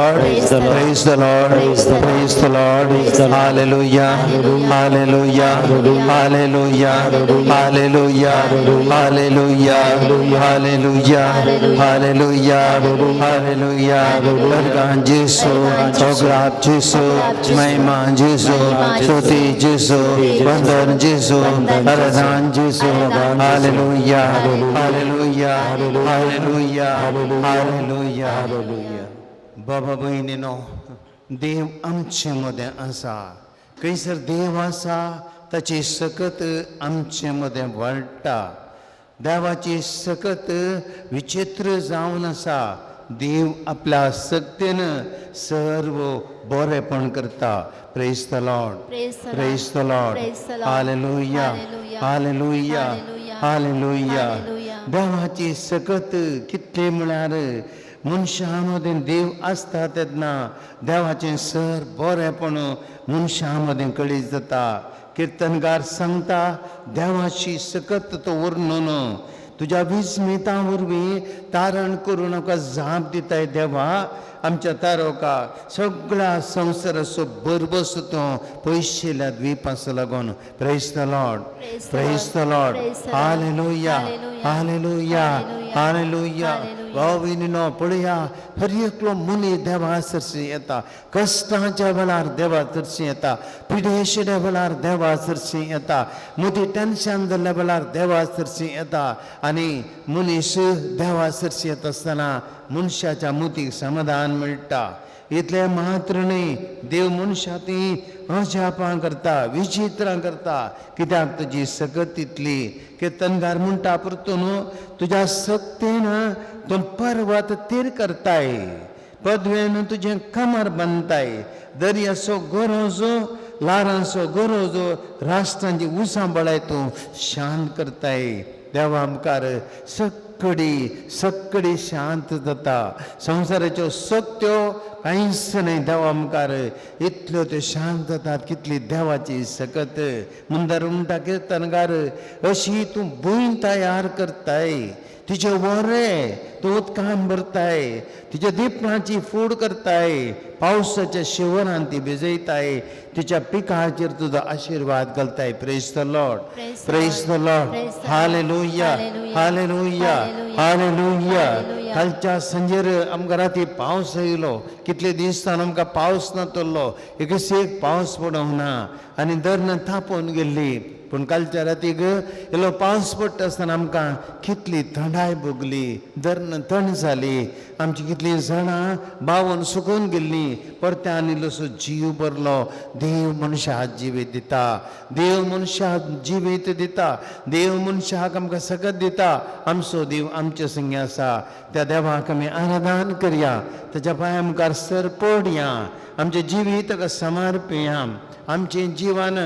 Lord. Praise the Lord. Praise the Lord. Praise the Lord. Praise the Lord. Praise the Lord. Hallelujah. Hallelujah. Hallelujah. Hallelujah. Hallelujah. Hallelujah. Hallelujah. Hallelujah. Bhagwan Jesu, Oglap Jesu, Maiman Jesu, Stuti Jesu, Vandan Jesu, Aradhan Jesu. Hallelujah. Hallelujah. Hallelujah. Hallelujah. बाबा बहिणीनो, देव आमचे मध्ये आसा. खंयसर देव आसा ताची सकत आमचे मध्ये वाडटा. देवाची सकत विचित्र जावन आसा. देव आपल्या सक्तीन सर्व बरेपण करता. Praise the Lord. Praise the Lord. Hallelujah. Hallelujah. Hallelujah. देवाची सकत कितले म्हळ्यार मनशां मदें देव आसता तेन्ना देवाचें सर बरेपण मनशां मदें कळीत जाता. किर्तनकार सांगता, देवाची सकत तो वर्णन तुज्या विस्मिता वरवीं तारण करून आमकां जाप दिताय देवा. आमच्या तारोका सगळ्या संवसाराचो बरबस तो पयशेल्या द्वीपास लागून. Praise the Lord. Praise the Lord. Hallelujah. Hallelujah. Hallelujah. भाविनीनो पळया, हर एकलो मनीस देवा सरसी येता. कश्टाच्या वेळार देवा सरसी येता. पिडेशिड्या वेळार देवा सरसी येता. मोठी टेन्शन जाल्ल्या वेळार देवा सरसी येता. आनी मनीस देवा सरसी येता आसतना मनशाच्या मुतीक समाधान मेळटा. इतले मात्र न्ही, देव मनशांती अजापां करता, विचित्रां करता. कित्याक तुजी सकत तितली. किर्तनकार म्हणटा परतून, तुज्या सक्तीन तूं पर्वत तीर करताय, पदवेन तुजें कमर बांदताय. दर्याचो गरज, लारांचो गरज, राष्ट्रांची उसांबळाय तूं शांत करताय. देवा आमकां सक्कडी शांत जाता. संवसाराच्यो सत्यो कांयच न्हय. देवा आमकां इतल्यो त्यो शांत जातात. कितली देवाची सकत. मुंदर म्हणटा किर्तनकार, अशी तूं भूंय तयार करताय. तिचे वरे तूं उदकान भरताय. तिच्या दिपणाची फूड करताय. पावसाच्या शिवरान ती भिजयताय. तिच्या पिकाचेर तुजो आशिर्वाद घालताय. Praise the Lord. Praise the Lord. Hallelujah. Hallelujah. Hallelujah. कालच्या संजेर आमकां राती पावस येयलो. कितले दीस जावन आमकां पावस नातलो. एक पावस पडोंक ना आनी धरणां तापोवन गेल्ली. पूण कालच्या रातीक इल्लो पावस पडटा आसतना आमकां कितली थंडाय भोगली. धरण थंड जाली. आमची कितलीं झाडां बावन सुकून गेल्लीं. परत्यान इल्लोसो जीव भरलो. देव मनशाक जिवीत दिता. देव मनशाक जिवीत दिता. देव मनशाक आमकां सकत दिता. आमचो देव आमचे संगी आसा. त्या देवाक आमी आराधन करया. ताच्या पांया मुखार सर पडया. आमचें जिवीत ताका समर्पया. आमचें जिवन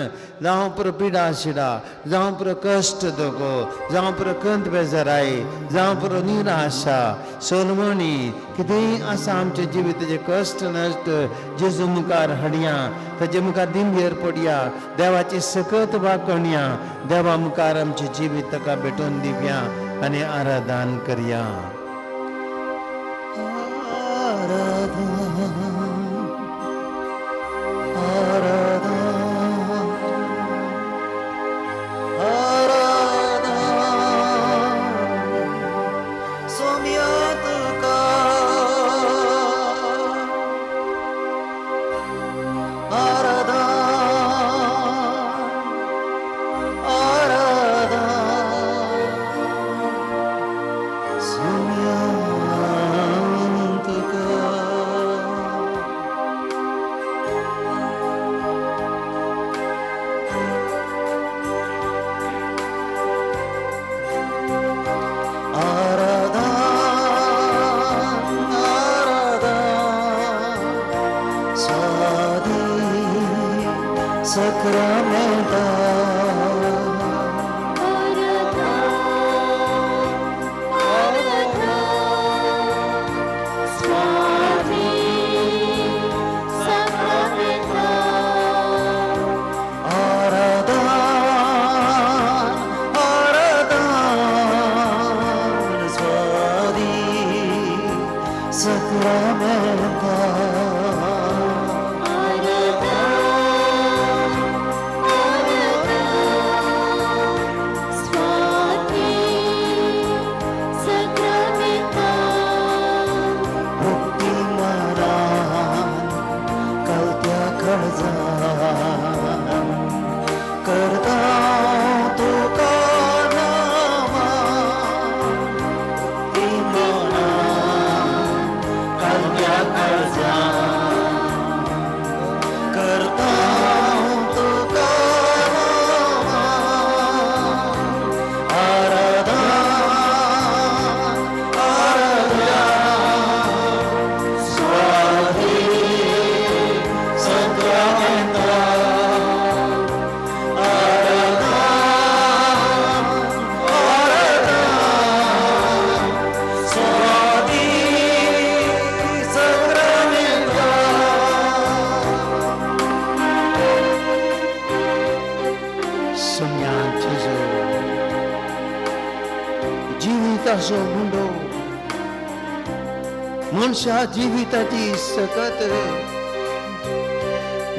जावं पुरो पिडा शिडा, जावं पुरो कश्ट दुखो, जावं पुरो कंत बेजाराय, जावं पुरो निराशा, सोलमणी कितेंय आसा आमचे जिविताचे कश्ट नश्ट जेजू मुखार हाडया. ताचे मुखार दिंभेर पडया. देवाची सकत वाकणया. देवा मुखार आमचें जिवीत ताका भेटोवन दिवया आनी आराधन करया. Sacramento. काळजा करता तुका नामा ती मना काळजा काळजा करता तुका नामा आराधना आराधना स्वाधी संक्रांता आराधना आराधना स्वाधी संक्रांता सोन्याची जो जिविताचो मुंडो मनशा जिविताची सकत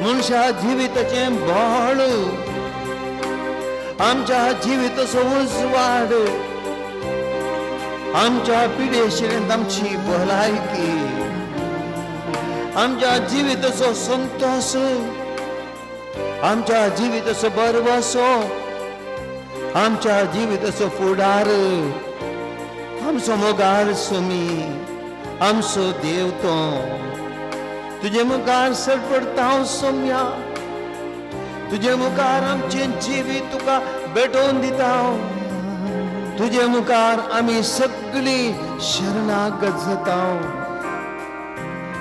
मनशा जिविताचे बळ आमच्या जिविताचो उजवाड आमच्या पिढेशिरेंत आमची भलायकी आमच्या जिविताचो संतोष आमच्या जिविताचो बरवासो आमच्या जिविताचो फुडार आमचो मोगाळ सोमी आमचो देव तो तुझे मुखार सरपडता हांव सोम्या तुझे मुखार आमचे जिवीत तुका भेटोवन दिता हांव तुझे मुखार आमी सगळी शरणागत जाता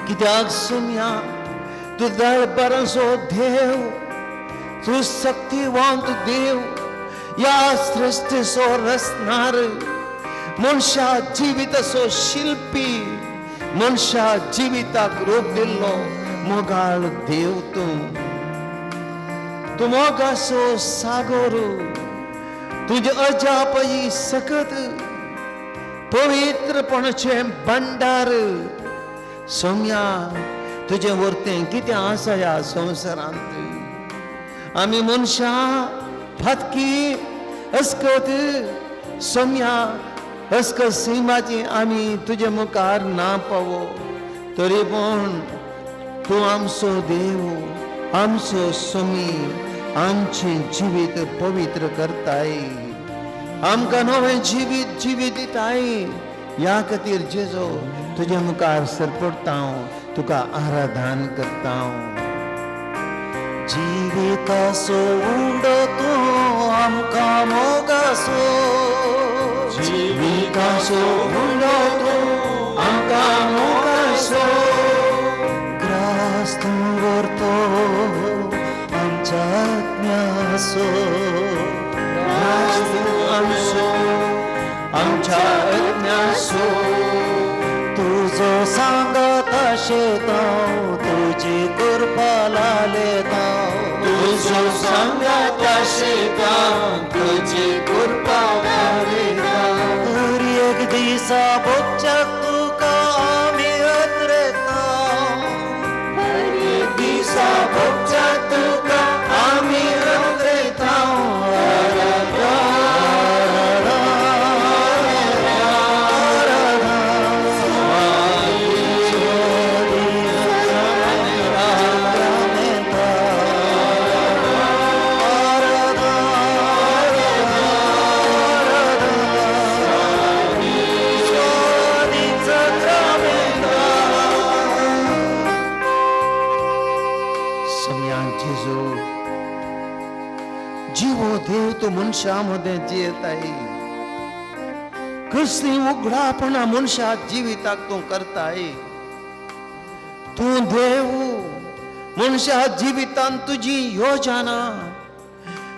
कित्याक सोम्या तूं दळपराचो देव तूं शक्तिवंत देव या सृष्टीचो रचणार मनशा जिविताचो शिल्पी मनशा जिविताक रूप दिल्लो मोगाळ देव तूं मोगाचो सागर तुझे अजापही सकत पवित्रपणाचे भंडार सोम्या तुझे वर्तें कितें आसा ह्या संवसारांत आमी मनशा फातकी अस्कत सोम्या अस्कत सिमाची आमी तुझे मुखार ना पावो तरी पण तूं आमचो देव आमचो सोमी आमचे जिवीत पवित्र करताय आमकां नवें जिवीत जिवीत दिताय ह्या खातीर जेजो तुझे मुखार सरपडटा हांव तुका आराधन करता हांव जिविताचो उंडो तूं आमकां मोगाचो जिविताचो उंडो तूं आमकां मोगाचो ग्रास तूं व्हरतो आमच्या आत्म्याचो ग्रास तूं आमचो आमच्या आत्म्याचो तुजो सांगत आशेता तुजी कृपा लालेता तुजो सांगत आशेता तुजी कृपा लालेता तर एक दिसा बोच्चाक तुका आमी अत्रेता तर एक दिसा बोच्चाक तुका आमी अत्रेता जीवो देव तो मनशामध्ये जियत आहे कसली उघडापणा मनशा जिविताक तू करताय तू देव मनशा जिवितान तुझी योजना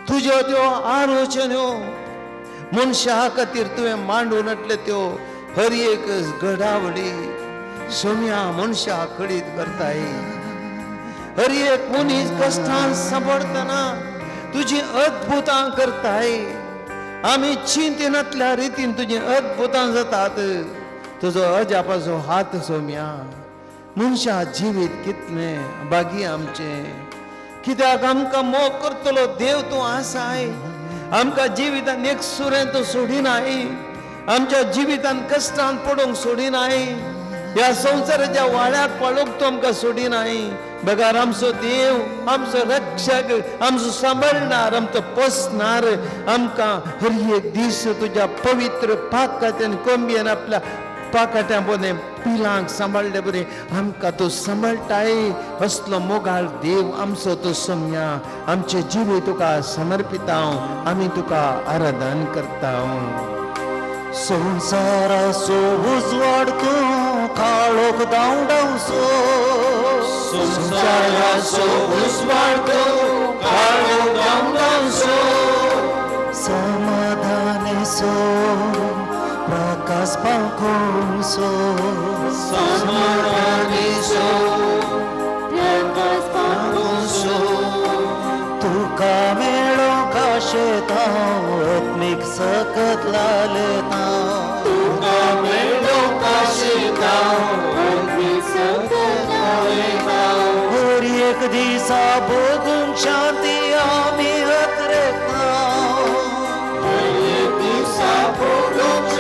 तुज्यो त्यो आलोचन्यो मनशा खातीर तुवें मांडून त्यो हर एक घडावडी सोम्या मनशा खडीत करताय हर एक मनीस कश्टान सांपडतना तुझी अद्भुतां करताय आमी चिंतनातल्या रितीन तुजी अद्भुतां जातात तुजो अजापाचो हात सोम्या मनशा जिवीत कितलें बागी आमचे कित्याक आमकां मोग करतलो देव तूं आसाय आमकां जिवितान एक सुरें तूं सोडिनाय आमच्या जिवितान कश्टान पडोवंक सोडिनाय ह्या संसाराच्या वाड्यात पळोवंक तो आमकां सोडिनाय. बगार आमचो देव, आमचो रक्षक, आमचो सांबाळणार, आमचो पोसणार, आमकां हर एक दीस तुज्या पवित्र पाकांतल्यान कोंबयेन आपल्या पाकाट्या बरें पिलांक सांबाळले बरें आमकां तूं सांबाळटाय. असलो मोगाळ देव आमचो तूं सोम्या. आमचे जिवे तुका समर्पिता, आमी तुका आराधन करता. संसाराचो उजवाड तूं काळोख धांवडावचो. संसाराचो उजवाड तूं काळोख धांवडावचो. समाधानेचो प्रकाश पावकोसो. समाधानेचो प्रकाश पावकोसो. तुका मेळोंक आशेता आत्मीक सकत लालता. तुका मेळोंक आशेता आत्मीक सकत लालता. हर एक दिसा भोगूंक शांती आमी अत्रेता. हर एक दिसा भोगूंक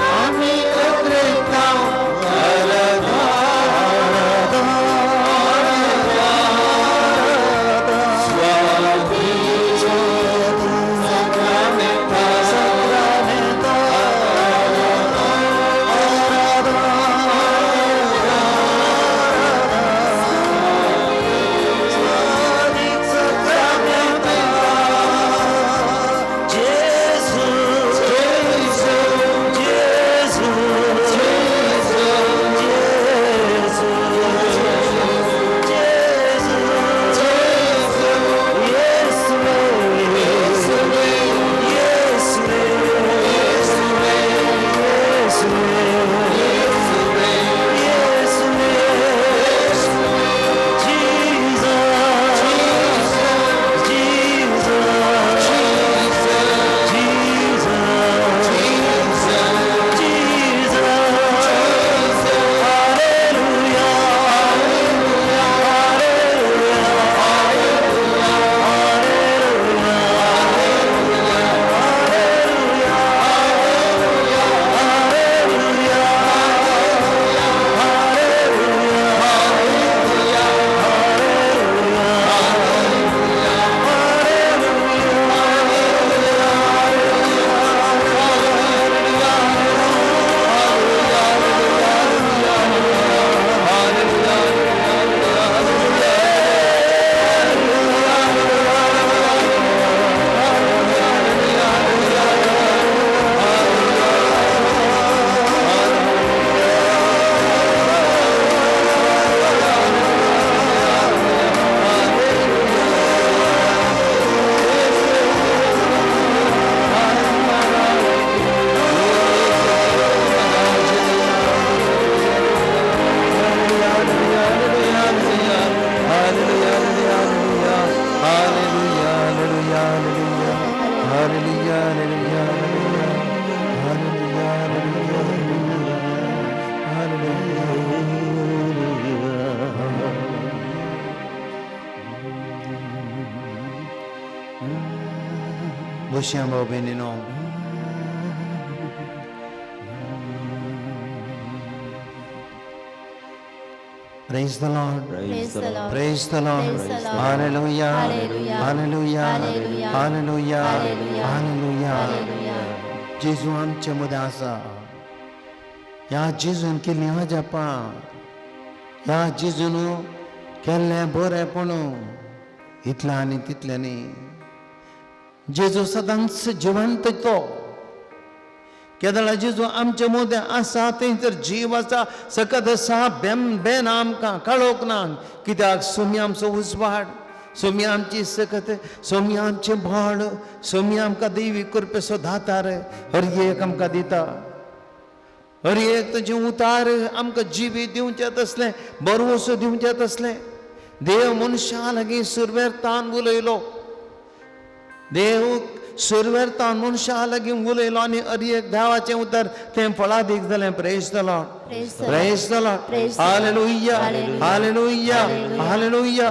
आमी अत्रेता. Bushiam भाऊ बहिणीनो, praise the Lord, Praise the Lord. praise the Lord, Praise the Lord. hallelujah, Hallelujah. hallelujah, Hallelujah. hallelujah, Hallelujah. hallelujah. Hallelujah. जेजू आमचे मदें आसा. ह्या जेजून केल्ली ह्या जपां, ह्या जेजून केल्लें बरेंपण इतलें आनी तितलें न्ही. जेजू सदांच जिवंत तो. केदळा जेजू आमचे मदें आसा थंयसर जीव आसा, सकत आसा, बेन आमकां कळोवंक ना. कित्याक सोमी आमचो उजवाड, सोमी आमची सकत, सोमी आमचें व्हड, सोमी आमकां दैवी कृपेचो दातार हर एक आमकां दिता. हर एक तुजें उतार आमकां जिवी दिवचें तसलें, बरोसो दिवचें तसलें. देव मनशा लागीं सुरवेर तान उलयलो. देव सुरवेर तान मनशा लागीं उलयलो आनी हर एक देवाचें उतर तें फळादीक जालें. Praise the Lord, praise the Lord, hallelujah, hallelujah, hallelujah.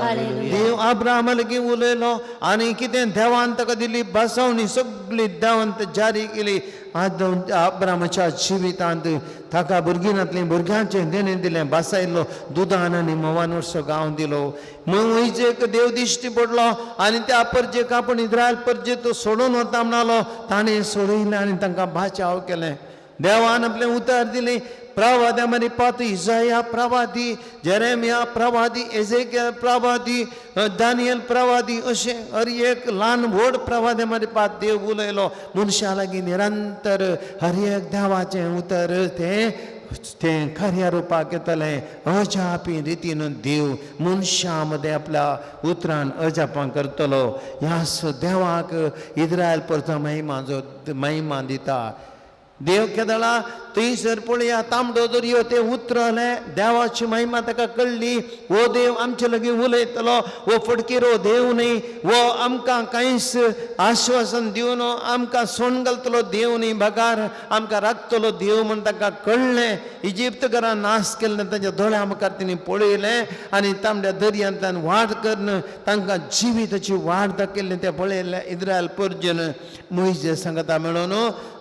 देव अब्राहमा लागीं उलयलो आनी कितें देवान ताका दिल्ली बसवणी सगळी देवान जारी केली. आज अब्रामाच्या जिवितांत ताका भुरग्यांचे देणे दिलें बसायल्लो दुदान आनी मोवान वर्स गांव दिलो मोईजेक देव दिश्टी पडलो आनी त्या परजेक आपूण इस्रायल परजे तो सोडून वता म्हणालो ताणें सोडयलें आनी तांकां बाचाव केलें देवान आपलें उतर दिलें प्रवाद्यामध्ये पाहतो इसाया प्रवादी जेरेमिया प्रवादी एझेकियल प्रवादी दानियल प्रवादी अशें हर एक ल्हान व्हड प्रवाद्यामध्ये पाहत देव उलयलो मनशा लागीं निरंतर हर एक देवाचें उतर तें खऱ्या रुपाक येतलें अजापी रितीन देव मनशा मध्ये आपल्या उतरान अजापां करतलो ह्या देवाक इस्रायल परतो महिमा दिता देव केदळा थंयसर पळया तांबडो दर्यो ते उतरले देवाची महिमा ताका कळ्ळी वो देव आमचे लागीं उलयतलो वो फडकेरो देव न्ही वो आमकां कांयच आश्वासन दिवन आमकां सोण घालतलो देव न्ही भगार आमकां राखतलो देव म्हण ताका कळ्ळें इजिप्त घरां नाश केल्लें ताच्या दोळ्या मुखार तिणें पळयलें आनी तांबड्या दर्यांतल्यान वाट करन तांकां जिविताची वाट दाखयल्ली तें पळयलें इस्रायल परजन मोइजे सांगता मेळोन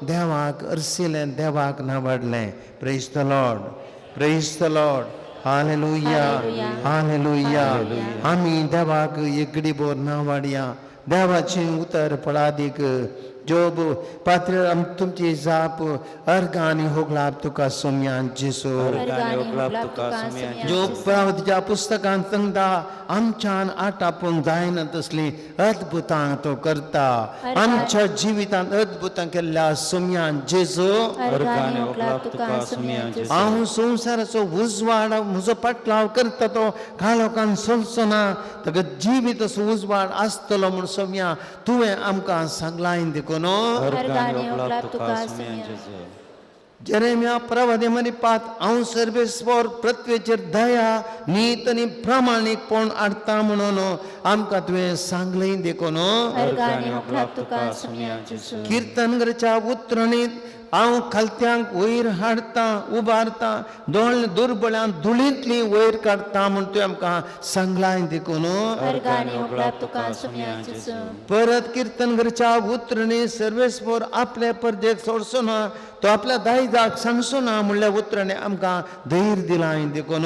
देवाक अर्सिलें देवाक नावाडलें praise the Lord hallelujah hallelujah आमी देवाक एकडी बोर नावाडया देवाचें उतर पळादीक जोब पात्र तुमची जाप अर्गानी होगलाप तुका सोम्यान जेसो जोब प्रवक्त्याच्या पुस्तकांत सांगता आमच्यान आटापूंक जायना तसली अद्भुतां तो करता आमच्या जिवितांत अद्भुतां केल्ल्या सोम्यान जेसो हांव संवसाराचो उजवाड म्हजो पाटलाव करता तो काळोखान चलचो ना ताका जिवीत असो उजवाड आसतलो म्हूण सोम्या तुवें आमकां सांगलाय देखून जेरेमिया प्रवादीमध्ये पाहत हांव सर्वेस्वर पृथ्वीचेर दया नीत आनी प्रामाणीकपण हाडटा म्हणून आमकां तुवें सांगलें देखून किर्तनगरच्या उतरणीत हांव खालत्यांक वयर हाडटा उबारता दुर्बळ्यांक धुळींतली वयर काडटा म्हूण तुवें आमकां सांगलां देखून परत किर्तनगरच्या उतरणी सर्वेस्वर आपल्या परदेक सोडचो ना तो आपल्या दायजाक सांगचो ना म्हणल्यार उतरणे आमकां धैर्य दिलां देखून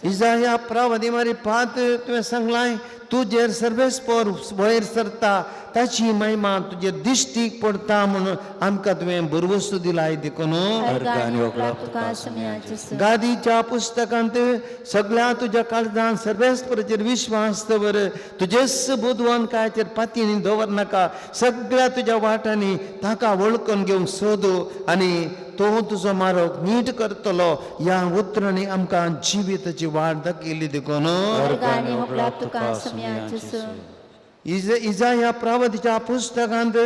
इसाया प्रवादी मारी पात तुवें सांगलां तुजेर सर्वेस्पर वयर सरता ताची महिमा तुजे दिश्टीक पडटा म्हणून आमकां तुवें भरवसो दिलाय देखून गादीच्या पुस्तकांत सगळ्या तुज्या काळजांत सर्वेस्पराचेर विश्वास दवर तुजेच बुधवानकायेचेर पातयेनी दवरनाका सगळ्या तुज्या वाटांनी ताका वळखून घेवंक सोदू आनी तो तुजो मार्ग नीट करतलो ह्या उतरांनी आमकां जिविताची वाट दाखयली देखून इसाया प्रवादीच्या पुस्तकांत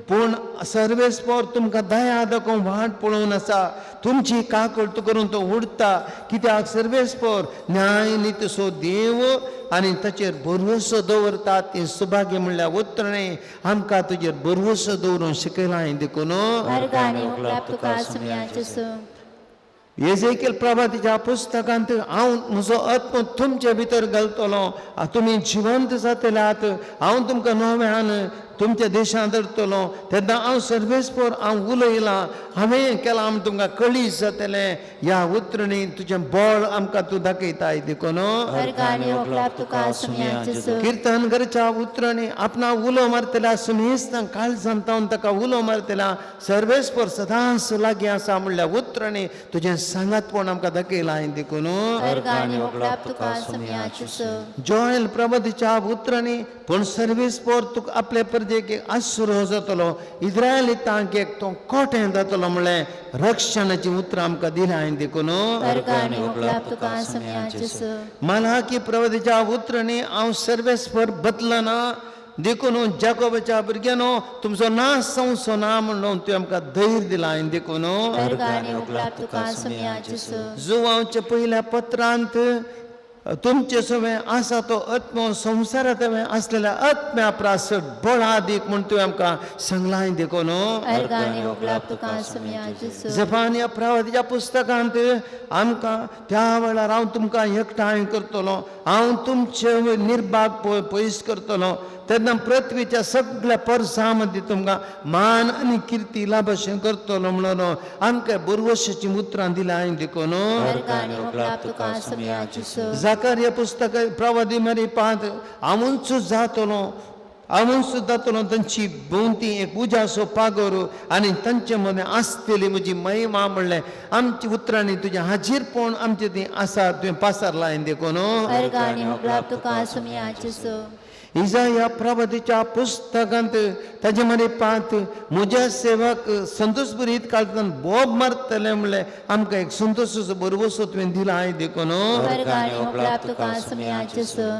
पूण सर्वेस्पर तुमकां दया दाखोवन वाट पळोवन आसा तुमची काकूट करून तो उडता कित्याक सर्वेस्पर न्याय नितसो देव आनी ताचेर भरवसो दवरता तें सुभाग्य म्हणल्यार उतरणे आमकां तुजेर भरवसो दवरूंक शिकयलां देखून एझेकियल प्रवादीच्या पुस्तकांत हांव म्हजो आत्मो तुमचे भितर घालतलो तुमी जिवंत जातल्यात हांव तुमकां नव्यान तुमच्या देशांत धरतलो तेन्ना हांव सर्वेस्पर हांव उलयलां हांवें केलां म्हूण तुमकां कळीस जातलें ह्या उतरणी तुजें बळ आमकां तूं दाखयताय देखून किर्तनगरच्या उतरणी आपणा उलो मारतल्या सुमेस्तां काळजांत तावन ताका उलो मारतल्या सर्वेस्पर सदांच लागीं आसा म्हणल्यार उतरणी तुजें सांगातपण आमकां दाखयलां देखून जोएल प्रवादीच्या उतरणी पूण सर्वेस्पर तुका आपले परदेक आसुरो जातलो इस्रायलितांक एक तो कोटें जातलो म्हणल्यार रक्षणाची उतरां आमकां दिल्यां देखून मलाकी प्रवादीच्या उतरणी हांव सर्वेस्पर बदलना देखून जाकोबाच्या भुरग्यानो तुमचो नाश जावचो ना म्हणून तुवें आमकां धैर्य दिलां देखून जुवांच्या पयल्या पत्रांत तुमचे सवय आसा तो आत्मो संवसारांत असलेल्या आत्म्या प्रासट बळा दीक म्हूण तुवें आमकां सांगलां देखून अर्गाने होगलाप तुका सुमयाचेसो जपानिया प्रवादीच्या पुस्तकांत आमकां त्या वेळार हांव तुमकां एकठांय करतलो, हांव तुमचे निर्भाग पयस करतलो, तेन्ना पृथ्वीच्या सगळ्या परसां मदीं तुमकां मान आनी किर्ती लाभशें करतलो म्हणून आमकां बरवशाची उतरां दिल्या हांवें देखून अर्गाने होगलाप तुका सुमयाचेसो जाकार्या पुस्तक प्रवादी मरी पाहत हांवूच जातलो, हांवूच जातलो तांची भोंवती एक उजासो पागोर आनी तांचे मदें आसतली म्हजी महिमा म्हणलें आमची उतरांनी तुजें हाजीरपण आमचें ती आसा तुवें पासारलां हांवें देखून अर्गाने होगलाप तुका सुमयाचेसो इजाया प्रवादीच्या पुस्तकांत ताजे मरे पात म्हज्या सेवक संतोष बरीत काळजांत बोब मारतले म्हणलें आमकां एक संतोषाचो बरवसो तुवें दिला हांवें देखून अर्गाने होगलाप तुका सुमयाचेसो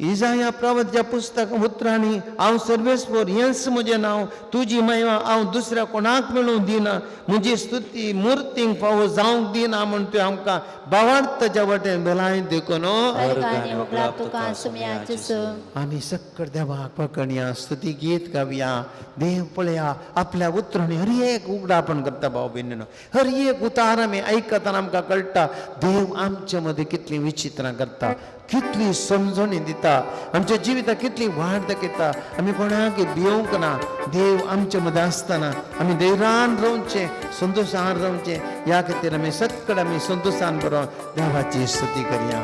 इजाया प्रवादीच्या पुस्तक उतरांनी हांव सर्वेस्वर हेंच म्हजें नांव, तुजी महिमा हांव दुसऱ्या कोणाक मेळूंक दिना, म्हजी स्तुती मुर्तींक फावो जावंक दिना म्हूण तुवें आमकां भावार्थाच्या वाटेन बेलाय देखून अर्गाने होगलाप तुका सुमयाचेसो आमी सक्कड देवाक पळकणया स्तुती गीत गावया, देव पळया आपल्या उतरांनी हर एक उगडापण करता भाव भयणीनो, हर एक उतार आमी आयकतना आमकां कळटा देव आमचे मदें कितली विचित्रां करता, कितली समजणी दिता, आमच्या जिवितांत कितली वाड दाखयता, आमी कोणाक भियोंक ना, देव आमचे मदें आसतना आमी धैर्यान रावचें, संतोशान रावचें, ह्या खातीर आमी सक्कड आमी संतोशान बरो देवाची स्तुती करया.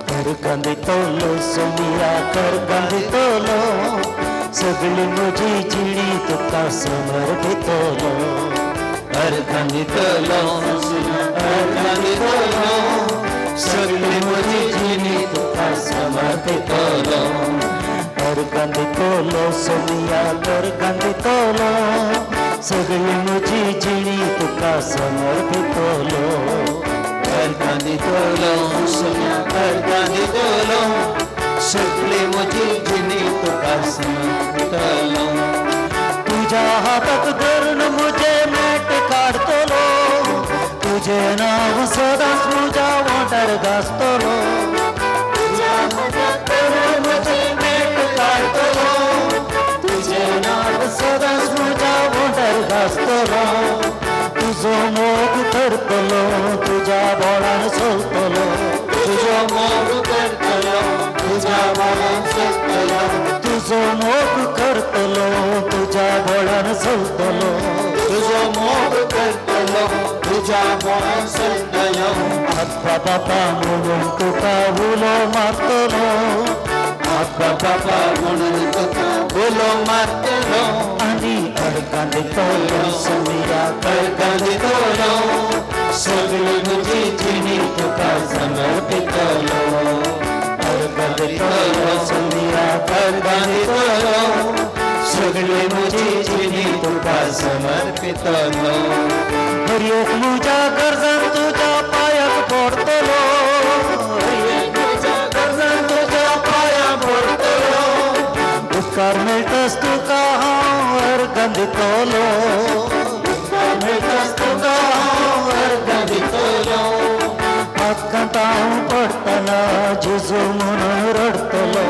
करगंदितलो सुमिया करगंदितलो सगळी म्हजी जिणी तुका समर्पितलो अर्घांदितलो अर्घांदितलो सगळी म्हजी जिणी तुका समर्पितलो करगंदितलो सुमिया करगंदितलो सगळी म्हजी जिणी तुका समर्पितलो अर्घांदितलो अर्घांदितलो सगळी म्हजी जिणी तुका समर्पितलो तुझ्या हातात धरून मुझे मेट काढतलो तुझे नाव सदांच म्हज्या वांटार घासतलो तुझ्या हातात धरून मुझे मेट काढतलो तुझे नाव सदांच म्हज्या वांटार घासतलो तुजो मोग करतलो तुझ्या बोळान चलतलो तुझो मोग करतलो तुझ्या बोळान चलतलो तुजो मोग करतलो तुझ्या बोळान चलतलो तुझो मोग करतलो तुझ्या बोळान चलतलो आत्मा बापा म्हणून तुका उलो मारतलो आत्मा बापा म्हणून तुका उलो मारतलो आनी अडकांदितलो सुमिया अर्घांदितलो सगळी म्हजी जिणी तुका समर्पितलो अर्घांदितलो सुमिया अर्घांदितलो सगळी म्हजी जिणी तुका समर्पितलो हर एक म्हज्या गरजान तुज्या पांयाक पडतलो हर एक म्हज्या गरजान तुज्या पांयाक पडतलो उपकार मेळटस तुका हांव अर्घांदितलो उपकार मेळटस तुका हांव अर्घांदितलो हातकांत हांव पडटना जेजू म्हणून रडतलो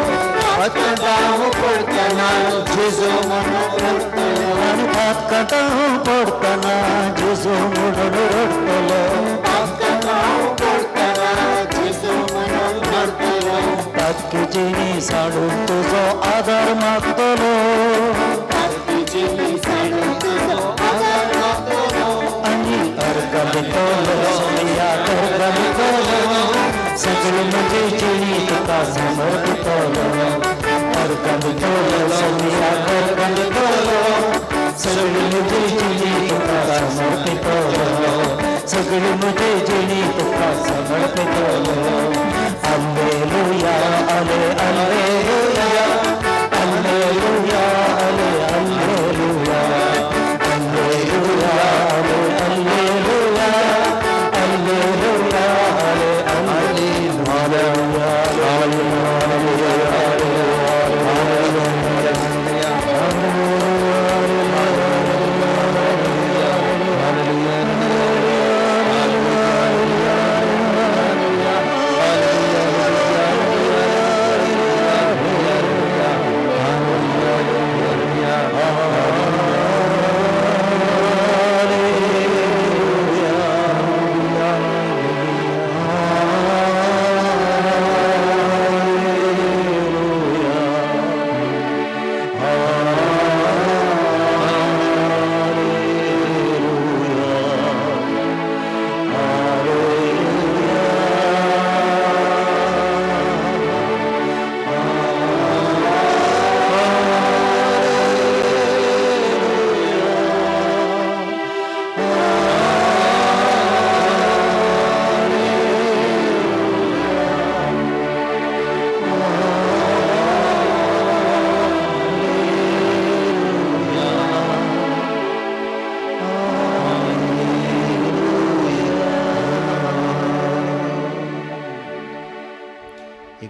हातकांत हांव पडटना जेजू म्हणून रडतलो आनी हातकांत हांव पडटना जेजू म्हणून रडतलो हातकांत हांव पडटना जेजू म्हणून रडतलो तातकी जिणी साडून तुजो आदार मागतलो तातकी जिणी साडून तुजो आदार मागतलो आनी अर्घांदितलो सुमिया अर्घांदितलो सगळी म्हजी जिणी तुका समर्पितलो अर्घांदितलो सुमिया अर्घांदितलो सगळी म्हजी जिणी तुका समर्पितलो सगळी म्हजी जिणी तुका समर्पितलो Alleluia, alle, alleluia, alleluia, alle, alleluia, alleluia, alle, alleluia, alleluia, alle, alleluia, alleluia, alleluia, alleluia, alleluia.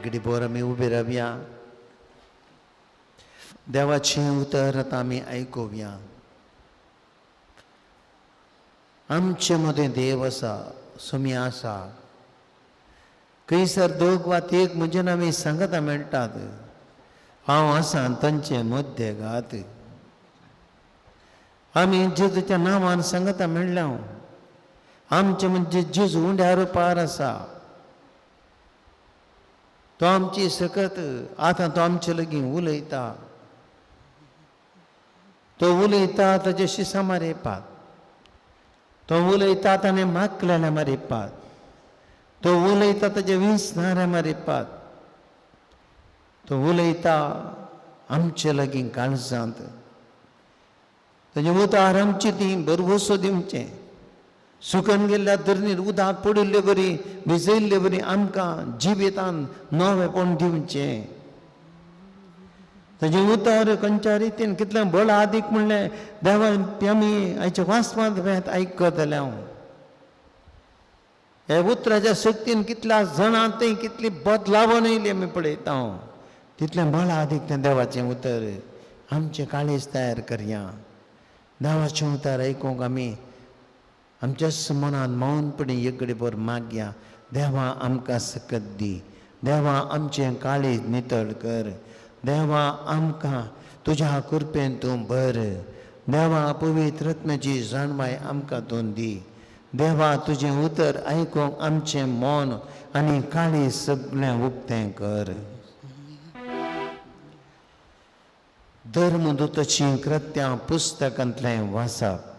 एक घडीभर आमी उबे रावया. देवाचें उतर आतां आमी आयकुया. आमचे मदें देव आसा, सुमी आसा. खंयसर दोग वा तीग म्हणून आमी सांगता मेळटात. हांव आसा तांचे मध्यगात. आमी जेजूच्या नांवान सांगता म्हणल्या आमचे म्हणजे जेजू उंड्यार पार आसा. तो आमची सकत आतां तो आमचे लागीं उलयता. तो उलयता ताचे शिसां मारेपात. तो उलयता ताणें मागलेल्या मारेपात. तो उलयता ताचे विसणाऱ्या मारेपात. तो उलयता आमचे लागीं काळजांत. ताचे उतार आमची ती बरवसो दिवचें. सुकन गेल्ल्या धरणीर उदक पडिल्ले बरी भिजयल्ले बरी आमकां जिवितान नवेपण दिवचें. ताचे उतर खंयच्या रितीन कितलें बळ आदीक म्हणलें देवा आमी आयच्या वासवांत वेत आयकतल्या. हे उतराच्या शक्तीन कितल्या जाणांतय कितली बदलावण येयली आमी पळयता. तितलें बळ आदीक तें देवाचें उतर. आमचें काळीज तयार करया. देवाचें उतर आयकूंक आमी आमच्याच मनान मौनपणी एक घडीभर मागया. देवा आमकां सकत दी. देवा आमचें काळीज नितळ कर. देवा आमकां तुज्या कृपेन तूं भर. देवा पवित्र आत्म्याची जाणवाय आमकां तूं दी. देवा तुजें उतर आयकूंक आमचें मौन आनी काळीज सगळें उक्तें कर. धर्मदूताचीं कृत्यां पुस्तकांतलें वाचप.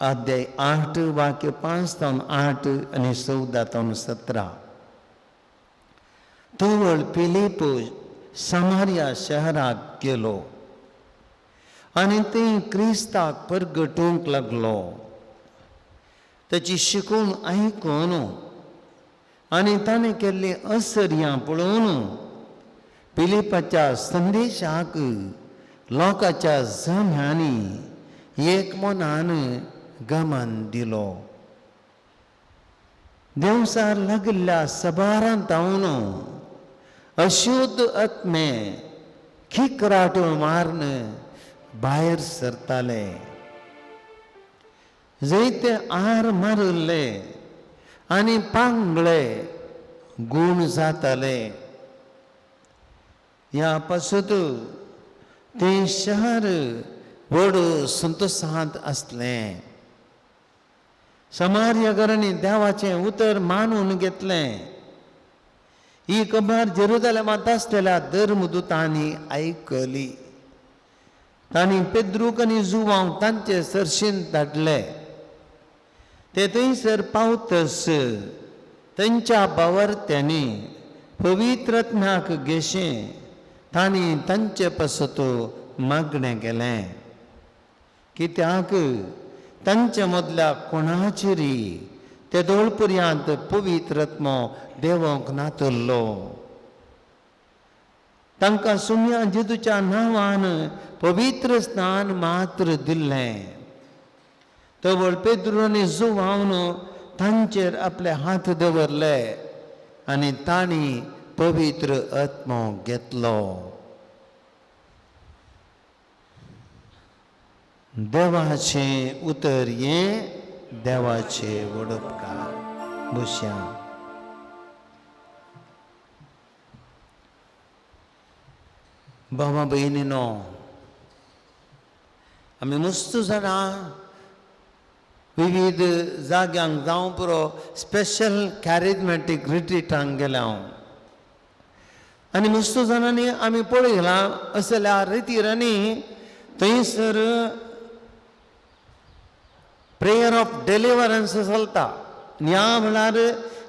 अध्याय 8 वाक्य 5 तावन 8 आनी 14 तावन 17. तोवळ फिलिप समारिया शहराक गेलो आनी थंय क्रिस्ताक परगटूंक लागलो. ताची शिकवण आयकून आनी ताणें केल्ली आश्चर्यां पळोवन फिलिपाच्या संदेशाक लोकांच्या जम्यांनी एक मनान गमन दिलो. देवसार लागिल्ल्या सबारांत हांवन अशुद्ध आत्मे खिकराट्यो मारून भायर सरताले. जैते आर मारले आनी पांगळे गूण जाताले. ह्या पासून तें शहर व्हड संतोशांत आसलें. समार्यकारांनी देवाचें उतर मानून घेतलें. ही खबर जेरुसलेमांत आसलेल्या धर्मदूतांनी आयकली. तांणी पेद्रूक आनी जुवांव तांचे सरशीन धाडले. ते थंयसर पावतस तांच्या बावर्त्यांनी पवित्र आत्म्याक घेशें तांणी तांचे पासत मागणें केलें. कित्याक तांचे मदल्या कोणाचेरी ते दोळपर्यांत पवित्र आत्मो देवोंक नातल्लो. तांकां सुम्या जेजूच्या नांवान पवित्र स्नान मात्र दिल्लें. तवळ पेद्रू आनी जुवांवन तांचेर आपले हात दवरले आनी तांणी पवित्र आत्मो घेतलो. देवाचें उतर हें देवाचे व्हड उपकार. बुशा भावा भयणीनो, आमी मस्त जाणां विविध जाग्यांक जावं पुरो स्पेशल कॅरिजमॅटीक रिट्रीटांक गेल्या. आनी मस्त जाणांनी आमी पळयलां असल्या रितीरांनी थंयसर प्रेयर ऑफ डेलिव्हरन्स चलता. ह्या वेळार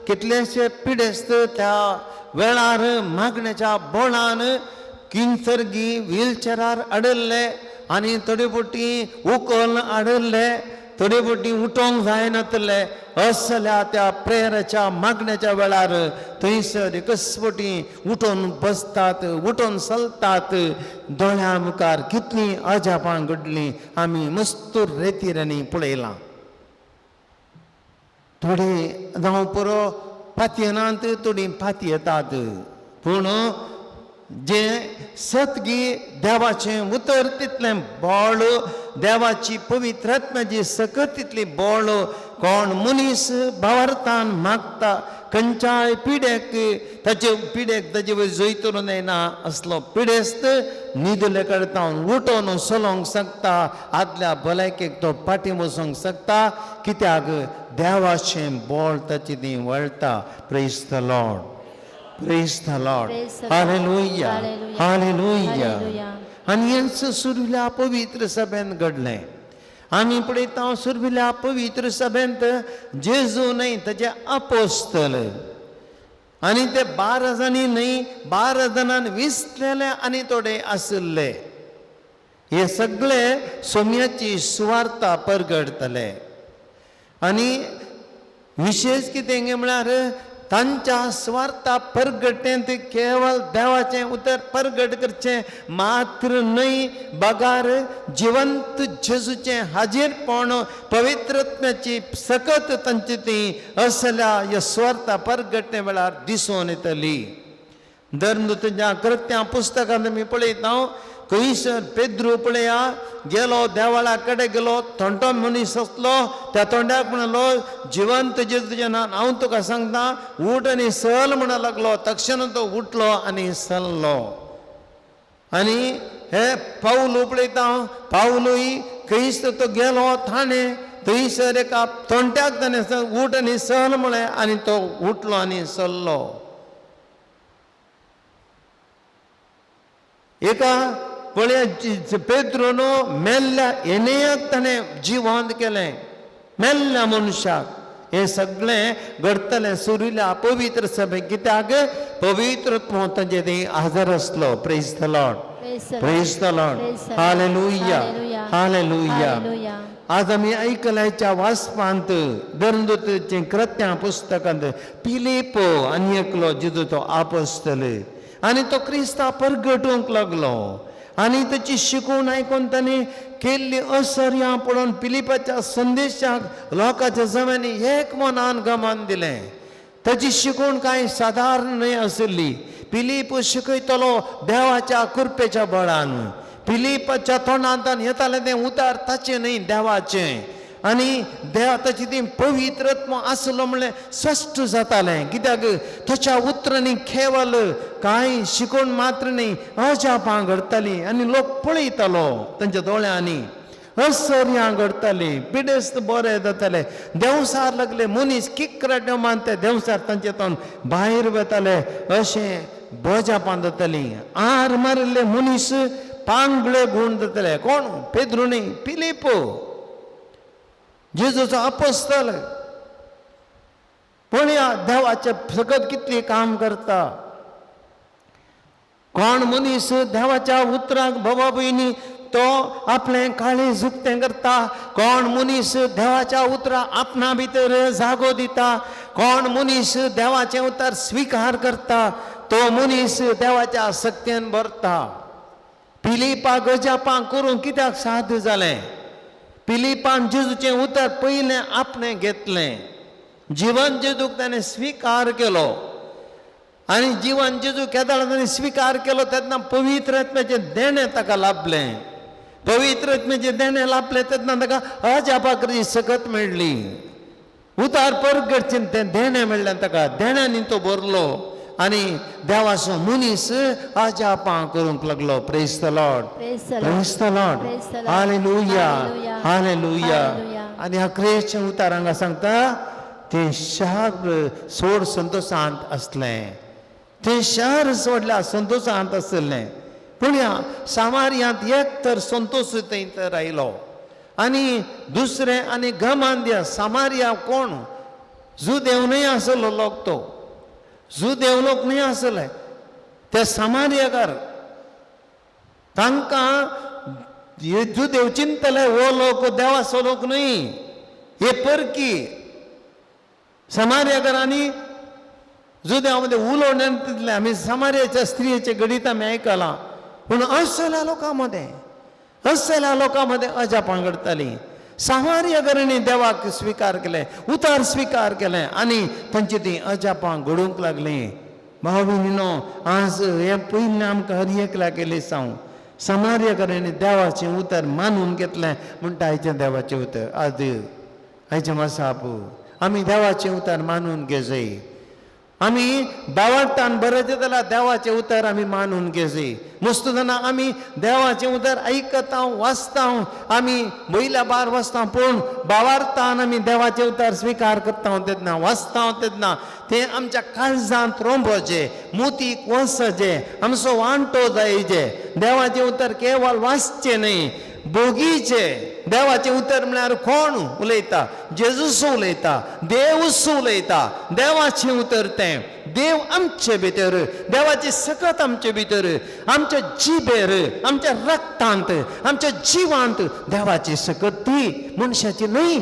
कितलेशे पिडेस्त त्या वेळार मागण्याच्या बोळान किंचरगी व्हीलचॅरार आडल्ले आनी थोडे फावटी उखल आडल्ले, थोडे फावटी उठोंक जायनातले. असल्या त्या प्रेयराच्या मागण्याच्या वेळार थंयसर एकसपटी उठोन बसतात, उठोन चलतात. दोळ्या मुखार कितलीं अजापां घडलीं आमी मस्तूर रेतीरांनी पळयलां. थोडे जावं पुरो पातयेनात थोडी पातयेतात पूण जे सतगी देवाचें उतर तितलें बोळ देवाची पवित्र आत्म्याची सकत तितली बोळ कोण मनीस भावार्थान मागता खंयच्याय पिड्याक ताचे वयर जैतून येना असलो पिडेस्त न्हिदले कडतावन उठोन चलोंक शकता आदल्या भलायकेक तो फाटीं बसोंक शकता कित्याक देवाचें बोळ ताचे ती वळटा praise the Lord Praise the Lord. Praise the Lord. Hallelujah. Hallelujah. Hallelujah. Hallelujah. आणि हेंच सुरविल्या पवित्र सभेन घडलें आमी पळयता सुरविल्या पवित्र सभेंत जेजू न्हय ताचे अपोस्तल आनी ते 12 जाणी न्हय 12 जाणांन विसलेले आनी थोडे आसले हे सगळे सोम्याची सुवार्ता परगडतले आनी विशेष कितें म्हळ्यार तांच्या स्वार्था परगटेंत केवळ देवाचें उतर परगट करचें मात्र न्हय बगार जिवंत जेजूचें हाजीरपण पवित्रत्म्याची सकत तांची ती असल्या ह्या स्वार्था परगटणे वेळार दिसून येतली धर्मदूतांच्या कृत्यां पुस्तकांत आमी पळयता खंयसर पेद्रू पळया गेलो देवाळा कडेन गेलो थोंडो मनीस आसलो त्या तोंड्याक म्हणलो जिवंत जेजूचें नांव हांव तुका सांगता उठ आनी चल म्हणूंक लागलो तक्षण तो उठलो आनी चल्लो आनी हे पावलू पळयता पावलूय खंयसर तो गेलो थाणे थंयसर एका तोंट्याक ताणें उठ आनी चल म्हळें आनी तो उठलो आनी चल्लो एका पळय पेद्रोन मेल्ल्या येनेक ताणें जिवंत केलें मेल्ल्या मनशाक हे सगळें घडतलें सुरिल्ल्या पवित्र सभेक कित्याक पवित्र तांचे थंय हजर आसलो praise the Lord praise the Lord hallelujah hallelujah आज आमी ऐकल्याच्या वाचपांत धर्मदूताचें कृत्यां पुस्तकांत पिलीप आनी एकलो जेजूचो आपोस्तल आनी तो क्रिस्तांव परगटूंक लागलो आनी ताची शिकवण आयकून ताणें केल्ली असर्यां पळोवन पिलिपाच्या संदेशाक लोकांच्या जमानी एक मनान गमान दिलें ताची शिकवण कांय सादारण न्हय आशिल्ली पिलीप शिकयतलो देवाच्या कृपेच्या बळान पिलिपाच्या तोंडांतल्यान येतालें तें उतार ताचें न्हय देवाचें आनी देव ताची ती पवित्रत्व आसलो म्हणलें स्पश्ट जातालें कित्याक ताच्या उतरांनी केवल कांय शिकवण मात्र न्ही अजापां घडटाली आनी लोक पळयतालो तांच्या दोळ्यांनी असर्यां घडटालीं पिडेस्त बरें जातालें देवसार लागले मनीस किक्राट्यो मानते देवसार तांचे तोंड भायर वताले अशें बजापां जातालीं आर मारिल्ले मनीस पांगळे गुण जाताले कोण पेद्रू न्ही पिलीप जेजूचो अपोस्तल पळया देवाचे सकत कितली काम करता कोण मनीस देवाच्या उतराक बाबा भयणी तो आपलें काळें झुकतें करता कोण मनीस देवाच्या उतराक आपणा भितर जागो दिता कोण मनीस देवाचें उतर स्विकार करता तो मनीस देवाच्या सक्तेन भरता पिलिपाक गजापां करून कित्याक साद जालें पिलिपान जेजूचें उतर पयलें आपणें घेतलें जिवन जेजूक ताणें स्विकार केलो आनी जिवन जेजू केदाळ ताणें स्विकार केलो तेन्ना पवित्र आत्म्याचें देणें ताका लाभलें पवित्र आत्म्याचें देणें लाभलें तेन्ना ताका अजापाकरी सकत मेळ्ळी उतार परगटचें तें देणें मेळ्ळें ताका देण्यांनी तो भरलो आनी देवाचो मनीस अजापां करूंक लागलो praise the Lord praise the Lord hallelujah hallelujah आनी ह्या क्रियेच्या उतार हांगा सांगता तें शहर सोड संतोशांत आसलें तें शहर सोडल्या संतोशांत आसलें पूण ह्या सामारियांत एक तर संतोश थंय आयलो आनी दुसरें आनी गमांद्या सामारिया कोण जुदेव न्हय आसलो लोक तो जुदेव लोक न्हय आसले ते सामारियाकार तांकां जुदेव चिंतले हो लोक देवाचो लोक न्हय हे परकी समार्याकारांनी जुदेवा मदें उलोवण्यान तितलें आमी समार्याच्या स्त्रियेचे गणित आमी आयकलां पूण असल्या लोकां मदें अजापां घडटालीं समार्यकरांनी देवाक स्वीकार केले, उतार स्वीकार केले आनी तांची ती अजापां घडूंक लागली. भाव भयणीनो, आज हे पयलीं आमकां हर एकल्या केली सांग, समार्यकरांनी देवाचें उतर मानून घेतलें म्हणटा आयचें देवाचें उतर. आज आयचें मसाप आमी देवाचें उतर मानून घेजय. आमी बावळटान बरयता जाल्यार देवाचें उतर आमी मानून घेजय. मस्तना आमी देवाचें उतर आयकता वाचता, आमी बैला बार वाचता, पूण बावार्थान आमी देवाचें उतर स्वीकार करता तेन्ना वाचता तेन्ना तें आमच्या काळजांत रोंबोचें, मोतीक वचचें, आमचो वांटो जायचे. देवाचें उतर केवळ वाचचें न्ही, बोगीचें. देवाचें उतर म्हळ्यार कोण उलयता? जेजूस उलयता, देवूच उलयता. देवाचें उतर तें देव आमचे भितर, देवाची सकत आमचे भितर, आमच्या जिबेर, आमच्या रक्तांत, आमच्या जिवांत देवाची सकत ती मनशाची न्हय.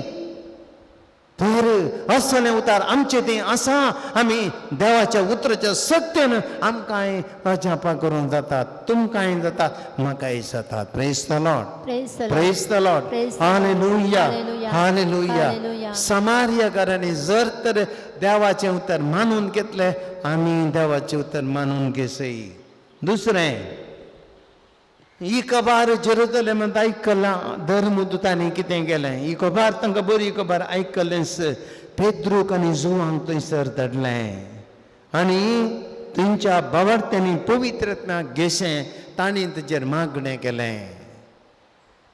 तर असलें उतार आमचें तें आसा. आमी देवाच्या उतराच्या सक्तीन आमकांय अजापां करूंक जातात, तुमकांय जातात, म्हाकाय जातात. Praise the Lord, praise the Lord, hallelujah, hallelujah. समार्यकारांनी जर तर देवाचें उतर मानून घेतलें, आमी देवाचें उतर मानून घेसय. दुसरें, ही खबर जेरुसलेमांत आयकलां धर्मदूतांनी कितें केलें. ही खबर तांकां बरी खबर आयकलेंच पेद्रूक आनी जुवांक थंयसर धाडलें आनी थंयच्या बावरत्यांनी पवित्र आत्म्याक घेशें तांणी ताचेर मागणें केलें.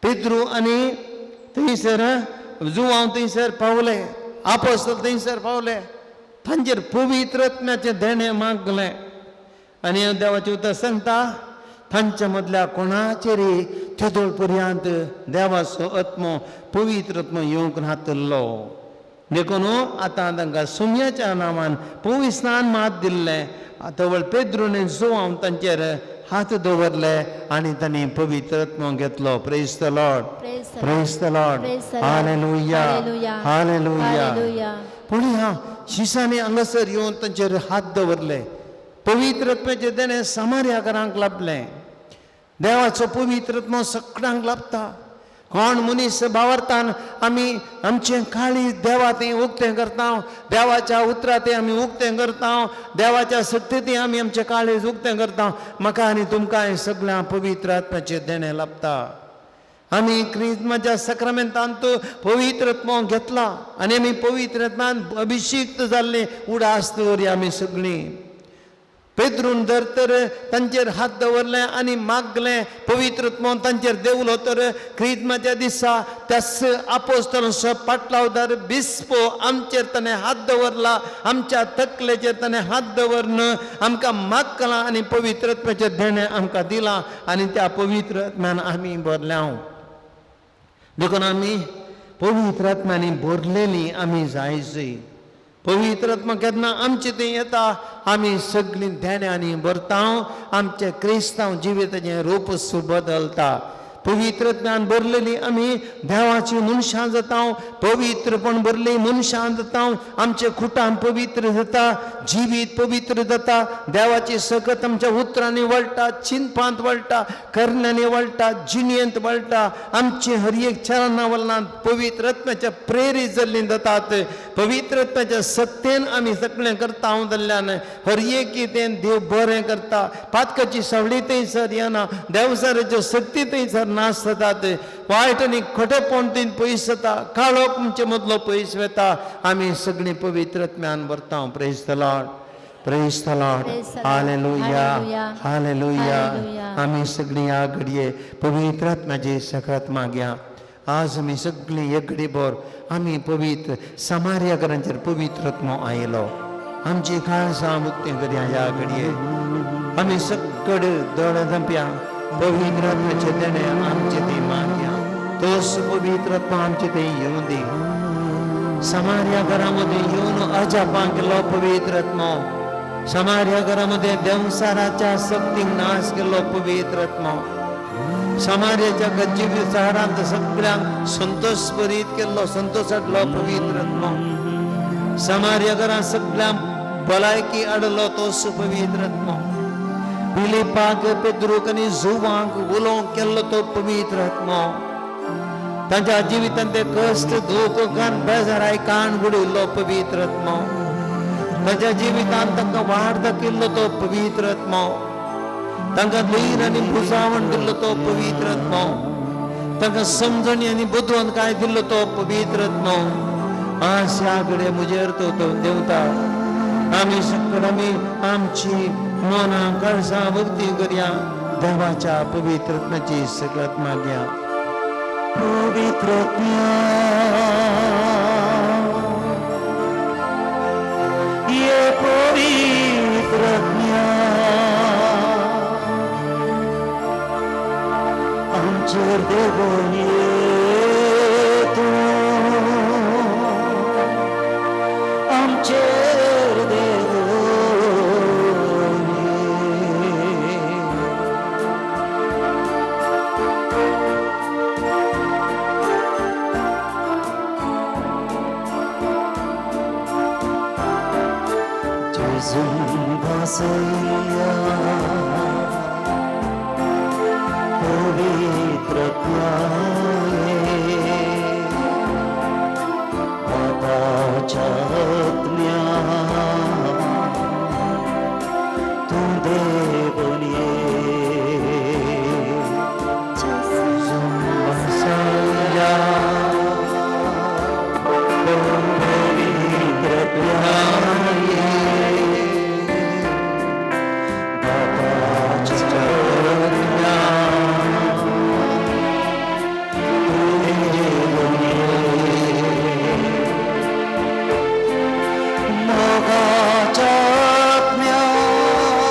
पेद्रू आनी थंयसर जुवांव थंयसर पावले, आपोस्तल थंयसर पावले, तांचेर पवित्र आत्म्याचें देणें मागलें. आनी देवाचें उतर सांगता, तांच्या मदल्या कोणाचेरय थेदोळ पर्यंत देवाचो आत्मो, पवित्र आत्मो येवंक नातलो. देखून आतां तांकां सुमयाच्या नांवान पवित्र स्नान मात दिल्लें. आतां पेद्रून जुवांव तांचेर हात दवरले आनी तांणी पवित्र आत्मो घेतलो. Praise the Lord, praise the Lord, hallelujah, hallelujah. पूण ह्या शिशांनी हांगासर येवन तांचेर हात दवरले. पवित्र आत्म्याचें देणें समार्यकारांक लाभलें. देवाचो पवित्र आत्मो सगळ्यांक लाभता. कोण मनीस भावार्थान आमी आमचें काळीज देवा तें उक्तें करता, देवाच्या उतरां तें आमी उक्तें करता, देवाच्या सत्यतें आमी आमचें काळीज उक्तें करता. म्हाका आनी तुमकांय सगळ्यांक पवित्र आत्म्याचें देणें लाभता. आमी क्रिस्मसाच्या सक्रामेंतांत पवित्र आत्मो घेतला आनी आमी पवित्र आत्म्यान अभिषेक्त जाल्लीं उडास दवरया आमी सगळीं. पेद्रून जर तर तांचेर हात दवरले आनी मागलें, पवित्र आत्मो तांचेर देवलो, तर क्रिस्मसाच्या दिसा त्याच आपोस्तलांचो पाटलावदार बिस्पो आमचेर ताणें हात दवरला, आमच्या तकलेचेर ताणें हात दवरन आमकां मागलां आनी पवित्र आत्म्याचें देणें आमकां दिलां आनी त्या पवित्र आत्म्यान आमी भरल्या. देखून आमी पवित्र आत्म्यांनी भरलेलीं आमी जायचीं. पवित्र आत्मा केन्ना आमचे थंय येता, आमी सगळीं देण्यांनी भरता, आमचे क्रिस्तांव जिविताचें रूप बदलता. पवित्र आत्म्यान भरलेलीं आमी देवाची मनशां जाता, पवित्रपण भरलीं मनशां जाता, आमचें कुटाम पवित्र जाता, जिवीत पवित्र जाता, देवाची सकत आमच्या उतरांनी वळटा, चिंतपांत वळटा, कर्ण्यांनी वळटा, जिणेंत वळटा. आमची हर एक चलना वलनांत पवित्र आत्म्याच्या प्रेरीत जाल्लीं जातात. पवित्र आत्म्याच्या सक्तेन आमी सगळें करता जाल्ल्यान हर एक कितें देव बरें करता. पातकाची सावळी थंयसर येना, देवसाराच्यो सक्ती थंयसर नाश जातात, वायट आनी खोटेपण थंय पयस जाता, काळोख आमचे मदलो पयस वता. आमी सगळीं पवित्र आत्म्यान भरता. Praise the Lord, praise the Lord, hallelujah, hallelujah. आमी सगळीं ह्या घडये पवित्र आत्म्याची सकत मागया. आज आमी सगळीं एक घडी भर आमी पवित्र समार्यकारांचेर पवित्र आत्मो आयलो. आमची काळजां मुक्ती करया ह्या घडये. आमी सगळे दोळे धांपया, पवित्र आत्म्याचें देणें आमचे थंय मागया. तोच पवित्र आत्मा आमचे थंय येवं दी. समार्यकारांमध्ये येवन अजापां केलो पवित्र आत्मो, समार्यकारांमध्ये देवसाराच्या सक्तीक नाश केलो पवित्र आत्मो, समार्याच्या गच्ची विचारांत सगळ्यांक संतोष भरीत केल्लो, संतोष हाडलो पवित्र आत्मो. समार्यकारां सगळ्यांक भलायकी हाडलो तोच पवित्र आत्मो. फिलिपाक, पेद्रूक आनी जुवांक उलोवंक केल्लो तो पवित्र आत्मो. तांच्या जिवितांत ते कश्ट दुख कान बेजाराय कान बुडिल्लो पवित्र आत्मो तांच्या जिवितांत तांकां वाड दाखयल्लो तो पवित्र आत्मो तांकां धैर्य आनी बुजावण दिल्लो तो पवित्र आत्मो तांकां समजणी आनी बुदवंतकाय दिल्लो तो पवित्र आत्मो आशा कडेन मुजेर तो देवता आमी सकट आमी आमची मनां कळसां भक्ती करया देवाच्या पवित्र आत्म्याची सकत मागया पवित्र आत्म्या ये पवित्र आत्म्या आमचेर देवून ये तूं आमचेर देवून ये Zumbaseya पवित्र आत्म्याये बाबाच्या आत्म्या तू देवून ये Zumbaseya पवित्र आत्म्याये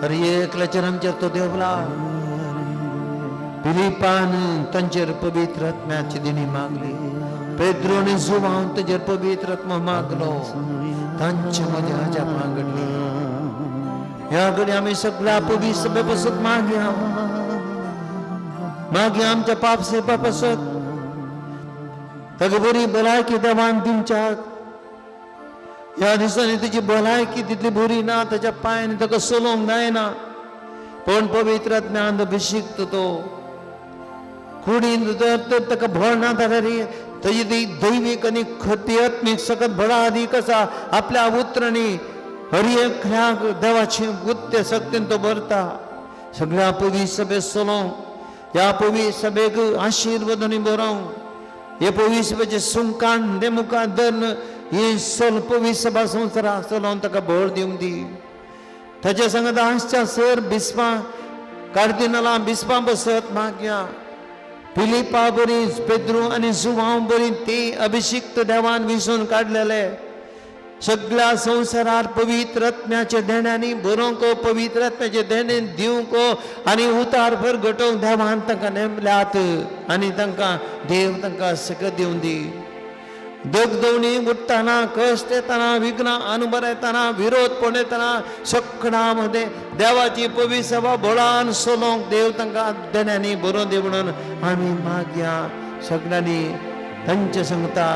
हर एकल्याचेर आमचेर तो देवला फिलिपान तांचेर पवित्र आत्म्याची दिणी मागली पेद्रोने जुवान ताचेर पवित्र आत्मा मागलो तांचे मध्ये हाज्या पांगडली ह्या घडी आमी सगळ्या पवित्र सभे पासत मागया आमच्या पाप सेवा पासत ताका बरी भलायकी देवान दिवच्याक ह्या दिसांनी तुजी भलायकी तितली बरी ना ताच्या पांयांनी ताका चलोवंक जायना पण पवित्र आत्म्यान अभिषेक तो कुडीन तर ताका भळ ना जाल्यार ताजी ती दैवीक आनी आत्मीक सकत बळा अदीक आसा आपल्या उतरांनी हर एकल्याक देवाची उक्ते शक्तीन तो भरता सगळ्या पवित्र सभेक चलोवंक ह्या पवित्र सभेक आशिर्वादांनी भरोवंक हे पवित्र सभेचे सुंकान दे मुखार धरन ही सल पवित्र सभा संवसारा चलोवन ताका बळ दिवंक दी ताच्या सांगत आसच्या सर बिस्वा कार्दिनालां बिस्वा बसत मागया फिलिपा बरी पेद्रू आनी जुवांव बरी ती अभिषिक्त देवान विसरून काडलेले सगळ्या संवसारार पवित्र आत्म्याचे देण्यांनी बरोवंक पवित्र आत्म्याचे देणे दिवंक आनी उतार परगटोवंक देवान तांकां नेमल्यात आनी तांकां देव तांकां सकत दिवंक दी दगदवणी उठताना कश्ट येताना विघ्नां अनुभव येताना विरोधपण येताना सगळ्या मध्ये देवाची पवित्र सभा बळान चलोवंक देव तांकां देण्यांनी बरोवन दी म्हणून आमी मागया सगळ्यांनी तांचे सांगता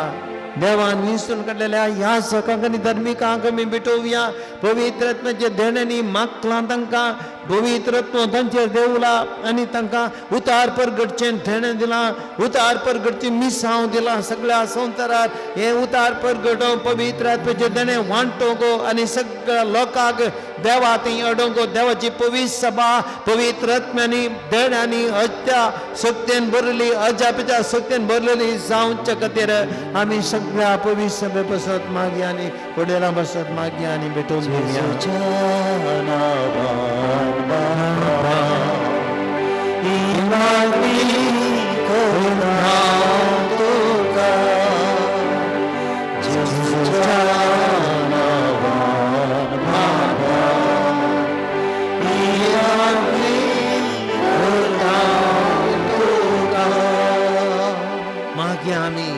देवान विसरून काडलेल्या ह्या सकाक आनी धर्मिकांक आमी भेटोवया पवित्र आत्म्याचे देण्यांनी मागलां तांकां पवित्र आत्मो तांचेर देवला आनी तांकां उतार परगटचें देणें दिलां उतार परगटची मिसांव दिलां सगळ्या संवसारार हे उतार परगटो पवित्र आत्म्याचे देणें वांटोवंक आनी सगळ्या लोकांक देवा थंय अडोवंक देवाची पवित्र सभा पवित्र आत्म्यांनी देण्यांनी हत्या शक्तीन भरली अजापाच्या शक्तीन भरलेली जावचे खातीर आमी सगळ्या पवित्र सभे बसत मागया आनी वडेलां बसत मागया आनी भेटोवन घेवया मागया आमी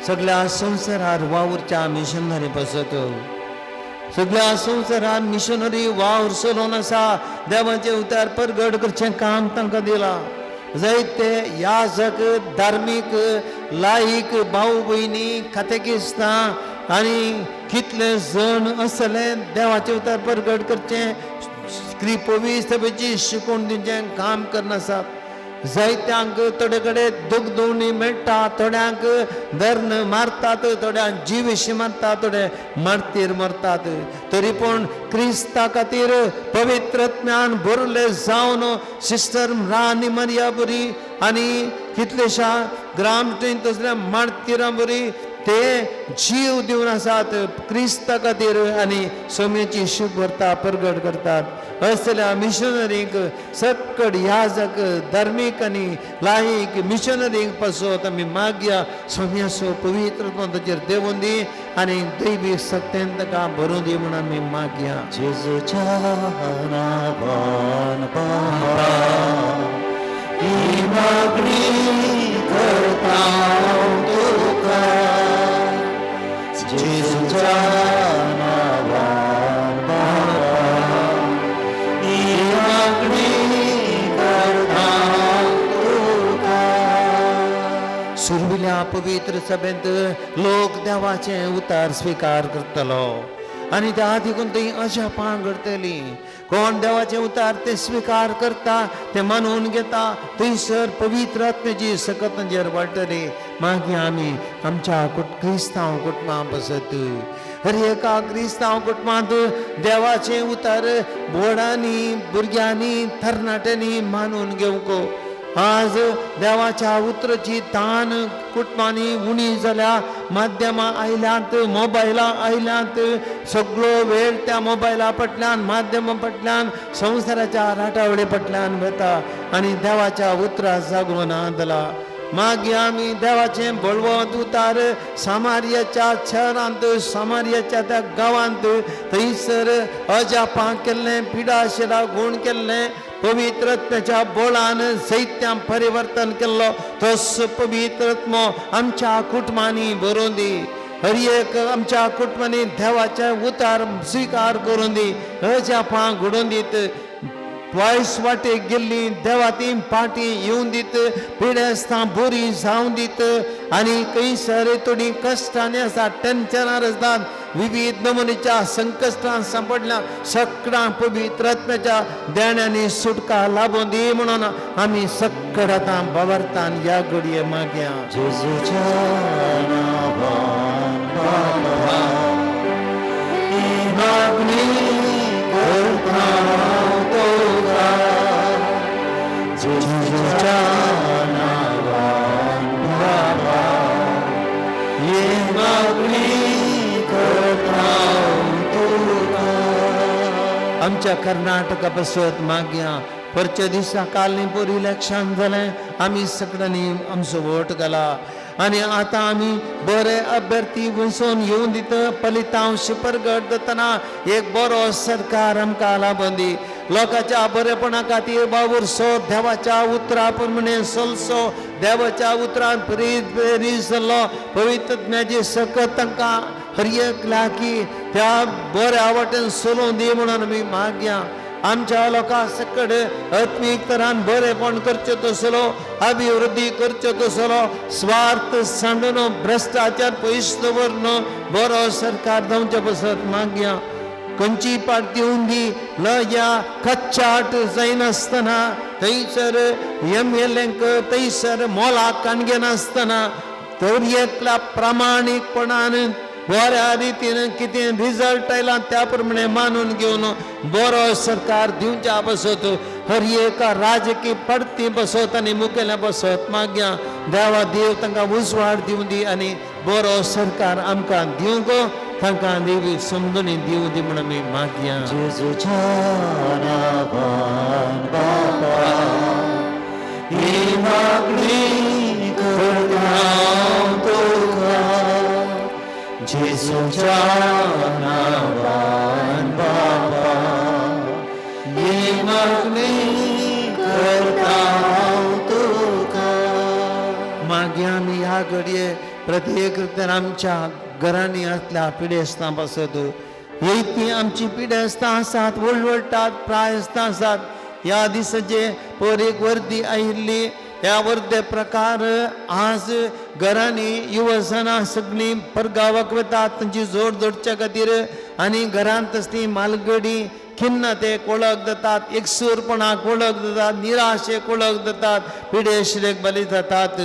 सगळ्या संवसारार वावुरच्या मिशनरी बसत सगळ्या संवसारान मिशनरी वावर चलोवन आसा देवाचे उतार परगट करचें काम तांकां दिलां जायते याजक धार्मीक लायक भाऊ भयणी कातेकिस्तां आनी कितले जण असले देवाचे उतार परगट करचें पवित्र सभेची शिकवण दिवचें काम करनासा जायत्यांक थोडे कडेन दुखदवणी मेळटा थोड्यांक धर्न मारतात थोड्यांक जीवेशी मारतात थोडे मारतीर मरतात तरी पूण क्रिस्ता खातीर पवित्र आत्म्यान भरले जावन सिस्टर रानी मरिया बरी आनी कितलेशा ग्राम तसल्या मारतीरां बरी ते जीव दिवन आसात क्रिस्ता खातीर आनी सोम्याची शुभ व्रतां परगट करतात असल्या मिशनरीक सकड याजक धार्मीक आनी लायक मिशनरीक पासत आमी मागया सोम्याचो पवित्र ताचेर देवून दी आनी दैवीक सत्यान ताका भरूं दी म्हणून आमी मागया जेजूच्या नांवान बाबा ही मागणी करता तुका जेजूच्या नांवान बाबा ही मागणी करता तुका सुरविल्या पवित्र सभेंत लोक देवाचे उतार स्वीकार करतलो आनी त्या देखून थंय अजापां घडटली कोण देवाचे उतार ते स्वीकार करता ते मानून घेता थंयसर पवित्र आत्म्याची सकत तांचेर वाडटली मागीर आमी आमच्या क्रिस्तांव कुटुंबां बसत हर एका क्रिस्तांव कुटुंबांत देवाचे उतार बोडांनी भुरग्यांनी तरणाट्यांनी मानून घेवंक आज देवाच्या उतराची तान कुटुंबांनी उणी जाल्या माध्यमां आयल्यांत मोबायलां आयल्यांत सगळो वेळ त्या मोबायला फाटल्यान माध्यमां फाटल्यान संवसाराच्या राटावडे फाटल्यान वता आनी देवाच्या उतरा जागो ना जाला मागे आम्ही देवाचे बळवंत उतार सामार्याच्या शहरांत सामार्याच्या त्या गावांत थंयसर अजापां केल्लें पिडाशेला गुण केल्लें पवित्रत्वाच्या बोळान सैत्यां परिवर्तन केल्लो तोच पवित्रत्व आमच्या कुटुंबांनी भरून दी हर एक आमच्या कुटुंबांनी देवाचे उतार स्वीकार करून दी अजापां घडोवन दीत वायस वाटेक गेल्ली देवा ती पाटी येवन दीत पिडेस्तां बरी जावन दीत आनी खंयसर थोडी कश्टांनी आसा टेन्शनार आसतात विविध नमुनेच्या संकश्टां सांपडल्या सगळ्यां पवित्रत्वाच्या देण्यानी सुटका लाभून दी म्हणून आमी सक्कड आतां बाबार्तान ह्या घडये मागया जेजूच्या नांवान बाबा ही मागणी करता तुका जेजूच्या नांवान बाबा ही मागणी करता तुका आमच्या कर्नाटका बसत मागया परच्या दिसा कालनी पोर इलेक्शन जालें आमी सगळ्यांनी आमचो वोट घाला आनी आतां आमी बरे अभ्यर्थी वचून येवन दित फलितांश परगट जातना एक बरो सरकार आमकां लाभून दी लोकांच्या बरेपणा खातीर बाबूरसो देवाच्या उतरा प्रमाणे चलचो देवाच्या उतरान प्रेरीत जाल्लो पवित्रत्वाची सकत तांकां हर एक लागी त्या बऱ्या वाटेन चलोवन दी म्हणून आमी मागया आमच्या लोकां सकड आत्मीक तरान बरेपण करचें तसलो अभिवृद्धी करच्यो तसलो स्वार्थ सांडून भ्रश्टाचार पयस दवरन बरो सरकार जावचे बसत मागया खंयची पाट दिवन दी लया कच्चाट जायनासतना थंयसर MLAंक थंयसर मोलाक काणगे नासतना तर एकल्या प्रामाणीकपणान बऱ्या रितीन कितें रिजल्ट आयला त्या प्रमाणे मानून घेवन बरो सरकार दिवच्या बसत हर एका राजकीय पडती बसत आनी मुखेल्या बसत मागया देवा देव तांकां उजवाड दिवन दी आनी बरो सरकार आमकां दिवंक तांकां देवी समजून दिवं दी म्हणून आमी मागया जेजूच्या नांवान बाबा ही मागणी करता तुका जेजूच्या नांवान बाबा ही मागणी करता तुका मागया आमी ह्या घडये प्रत्येक तर आमच्या घरांनी आसल्या पिडेस्तां बसत ती आमची पिडेस्तां आसात वळवळटात प्रायस्तां आसात ह्या दिसाचे पर एक वर्दी आयिल्ली ह्या वर्दे प्रकार आज घरांनी युवजनां सगळीं परगांवाक वतात तांची जोड जोडच्या खातीर आनी घरांत असली मालगडी खिन्नतेक वळख जातात एकसूरपणाक वळख जातात निराशेक वळख जातात पिडेशिरेक बली जातात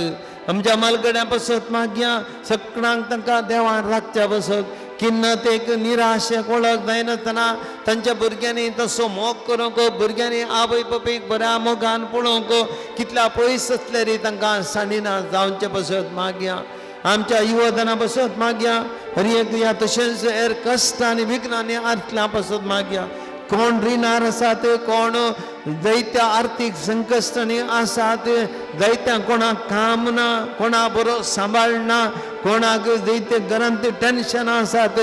आमच्या मालगड्या बसत मागया सगळ्यांक तांकां देवान राखच्या बसत खिन्नतेक निराशेक वळख जायनासतना तांच्या भुरग्यांनी तसो मोग करूंक भुरग्यांनी आवय बापायक बऱ्या मोगान पळोवंक कितल्या पयस आसल्यार तांकां सांडिना जावचे बसत मागया आमच्या युवजनां बसत मागया हर एक या तशेंच हेर कश्ट आनी विघ्नांनी आसल्या बसत मागया कोण रिणार आसात कोण जायत्या आर्थीक संकश्टांनी आसात जायत्या कोणाक काम ना कोणा बरो सांबाळना कोणाक जायते घरांत टेन्शनां आसात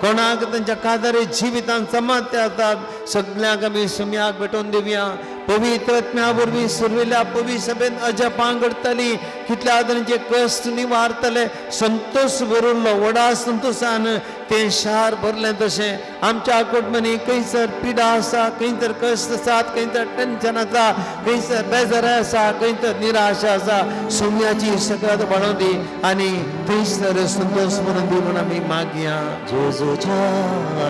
कोणाक तांच्या कादारी जिवितांत समस्या आसात सगळ्यांक आमी सुम्याक भेटोवन दिवया पवित्रत्म्या वरवीं सुरविल्ल्या पवित्र सभेंत अजपां घडटली कितल्या तरेचे कश्ट निवारतले संतोष भरिल्लो व्हडा संतोषान तें शार भरलें तशें आमच्या कुटुंबांनी खंयसर पिडा आसा खंयसर कश्ट आसात खंयसर टेन्शन आसा खंयसर बेजार आसा खंयसर निराशा आसा सुम्याची सकत वाडोवन दी आनी थंयसर संतोष भरून दी म्हणून आमी मागया जेजूच्या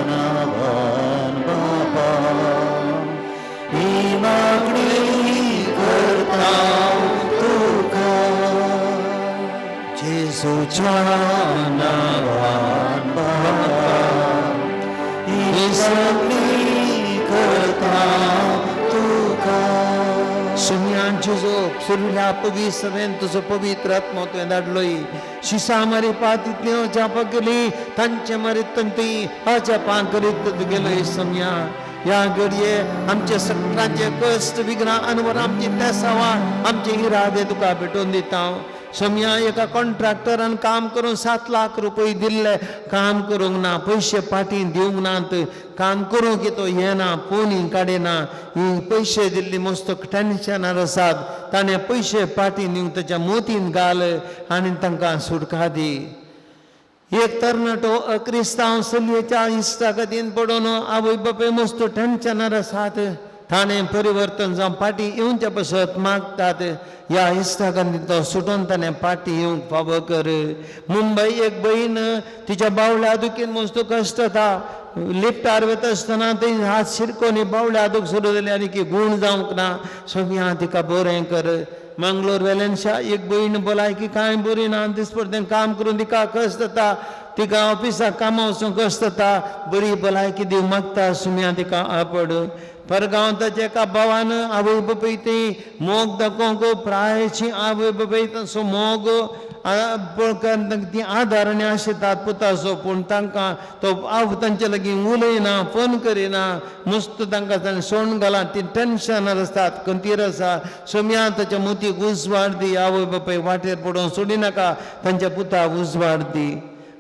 नांवान बाबा ही मागणी करता तुका जेजूच्या नांवान बाबा ही मागणी करता तुका सुम्यांची जोप सुरल्या पवित्र सभेन तुजो पवित्र आत्मो तुवें धाडलोय शिसा मारी पातितल्यो जापा केली तांचे मारीत तंती अजापां करीत गेलोय सम्या ह्या घडये आमचे सगळ्यांचे कश्ट विघ्नां अनवर आमची तेसावां आमचे इरादे तुका भेटोवन दिता सोम्या एका कॉन्ट्रॅक्टरान काम करून 7 लाख रुपये दिल्ले काम करूंक ना पैसे पाटी दिवंक नात काम करूंक येतो येना फोनी काडेना ही पैसे दिल्ली मस्त टेन्शनार आसात ताणें पैसे पाटी दिवंक ताच्या मोतीन घाल आनी तांकां सुटका दी एक तरणाटो अक्रिस्तांव चलयेच्या इश्टागतीन पडून आवय बापूय मस्त टेन्शनार आसात ताणें परिवर्तन जावन पाटी येवच्या पसत मागतात ह्या इश्टागतीन तो सुटून ताणें पाटी येवंक फावो कर मुंबई एक बहीण तिच्या बावल्या दुखीन मस्त कश्ट था लिफ्टार वता आसतना थंय हात शिरकोनी बावल्या दूख सुरू जाली आनी की गूण जावंक ना सोम्या तिका बरें कर मंगलोर वेलेंशा एक बहीण भलायकी कांय बरी ना दिसपरतें काम करून तिका कश्ट जाता तिका ऑफिसाक कामा वचूंक कश्ट जाता बरी भलायकी दिव मागता सोम्या तिका आपड परगांव ताच्या एका भावान आवय बापूय ती मोग दाखोवंक प्रायची आवय बापूय तसो मोग ती आदारणी आशितात पुतासो पूण तांकां तो आव तांचे लागीं उलयना फोन करिना मस्त तांकां सोण घाला ती टेन्शनार आसतात खंतीर आसा सोम्या ताच्या मोतीक उजवाड दी आवय बापूय वाटेर पडोवन सोडिनाका तांच्या पुताक उजवाड दी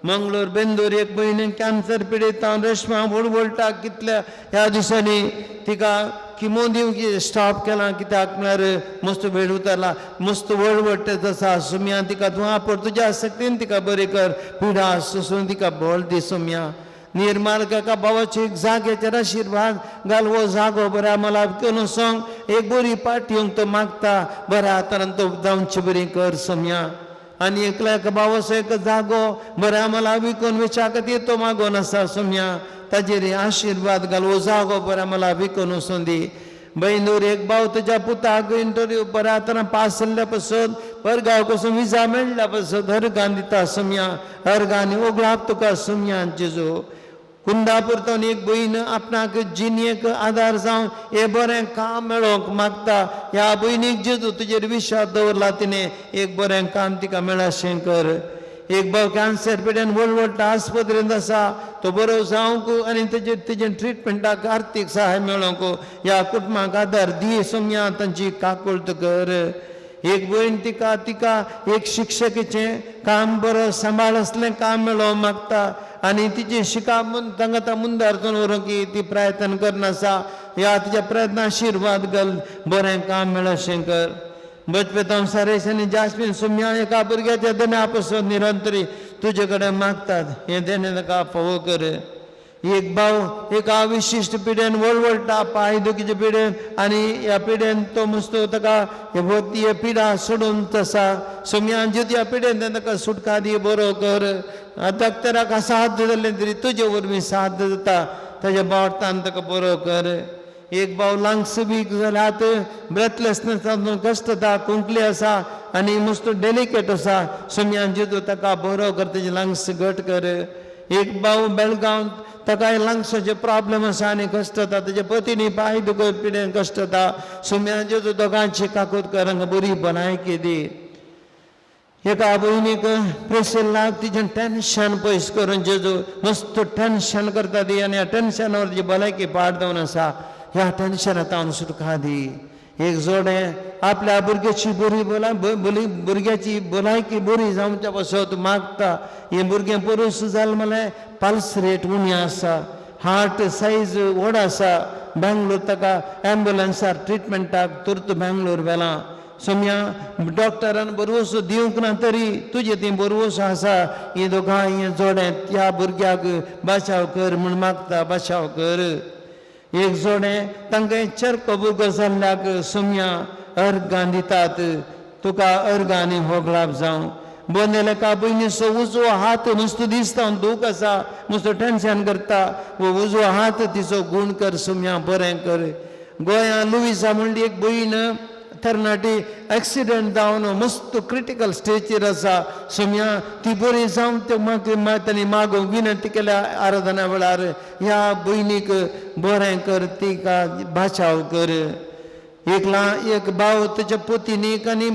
मंगलोर बेंदूर एक भयणीक कॅन्सर पिडीत रेश्मा वळवळटा कितल्या ह्या दिसांनी तिका किमो दिवंक स्टॉप केला कित्याक म्हळ्यार मस्त वेळ उतरला मस्त वळवट आसा सोम्या तिका तूं आपड तुज्या सक्तीन तिका बरें कर पिडा सुसून तिका बळ दी सोम्या निर्माल काका भावाचे एक जाग्याचेर आशिर्वाद घाल वो जागो बऱ्या मला करून सांग एक बरी पार्टी येवंक तो मागता बऱ्या तरान तो जावची बरी कर सोम्या आनी एकल्या भावाचो एक जागो बऱ्या मला विकून वेचा खातीर तो मागोन आसा सोम्या ताजेर आशिर्वाद घाल वो जागो बऱ्या मला विकून वचून दी बेंदूर एक भाव तुज्या पुताक इंटरव्यू बऱ्या तरान पास जाल्ल्या पासून परगांव कसो विजा मेळ्ळ्या पासून अर्गान दिता सोम्या अर्गांनी ओगळाप तुका सोम्या जेजू कुंदापुरतून एक भयण आपणाक जिणेक आदार जावन हे बरें काम मेळोवंक मागता ह्या भयणीक जेजू तुजेर विश्वास दवरला तिणें एक बरें काम तिका मेळाशें कर एक भाव कॅन्सर पिड्यान व्हडल्या आस्पत्रेंत आसा तो बरो जावंक आनी तेजे ट्रिटमेंटाक आर्थीक सहाय मेळोवंक ह्या कुटुंबाक आदार दी सोम्या तांची काकुळट कर एक भयण तिका एक शिक्षकीचें काम बरो सांबाळ असलें काम मेळोवंक मागता आनी तिची शिका तांकां मुंदारतून व्हरूंक ती प्रयत्न करना आसा ह्या तिच्या प्रयत्न आशिर्वाद घाल बरें काम मेळशें कर बचपेतां सारेश आनी जास्मीन सोम्या एका भुरग्याच्या देण्या पासून निरंतरी तुजे कडेन मागतात हें देणें ताका फावो कर एक भाव एका विशिश्ट पिड्यान वळवळटा पांय दुखीचे पिडेन आनी ह्या पिडेन तो मस्तो ताका हे पिडा सोडून आसा सोम्या ज्योती ह्या पिडेन ताका सुटका दी बरो कर डॉक्टराक साथ जाल्ले तरी तुजे वरवीं साथ जाता ताज्या बावटान ताका बरो कर एक भाव लंग्स वीक जाल्यात ब्रेथलेसनेस कश्ट जाता कुंकली आसा आनी मस्त डेलिकेट आसा सोम्या ज्योती ताका बरो कर ताजे लंग्स घट कर एक भाव बेळगांव ताका लंग्साचे प्रॉब्लेम आसा आनी कश्ट जाता ताजे पतीनी पांय दुखत पिडेन कश्ट जाता सोम्या जेजू दोगांची काकूत कर हांगा बरी भलायकी दी एका भयणीक प्रेशर लाग तिचें टेन्शन पयस करून जेजू मस्त टेन्शन करता दी आनी ह्या टेन्शनावर तिची भलायकी पाड जावन आसा ह्या टेन्शनांतल्यान सुटका दी एक जोडें आपल्या भुरग्याची भुरग्याची भलायकी बरी जावच्या पासत मागता हें भुरगें पुरूश जालें म्हळ्यार पल्स रेट उणी आसा हार्ट सायज व्हड आसा बेंगलोर ताका एम्ब्युलंसार ट्रिटमेंटाक तुर्त बेंगलोर व्हेलां सोम्या डॉक्टरान बरोवसो दिवंक ना तरी तुजे ती बरोवसो आसा ही दोगांय जोडें त्या भुरग्याक बचाव कर म्हूण मागता बचाव कर एक जोडें तांकां चर्क भुरगो जाल्ल्याक सोम्या अर्गां दितात तुका अर्गांनी होगलाप जावं बोंदेले का भयणीचो उजवो हात नुस्तो दिसता दूख आसा नुस्तो टेन्शन करता वो उजवो हात तिचो गूण कर सोम्या बरें कर गोंयांत लुईसा म्हणली एक भयण तरणाटी एक्सिडेंट जावन मस्त क्रिटिकल स्टेजीर आसा सोम्या ती बरी जावन तांणी मागोवंक विनंती केल्या आराधना वेळार ह्या भयणीक बरें कर तिका बचाव कर एक भाव ताच्या पत्नीक आनी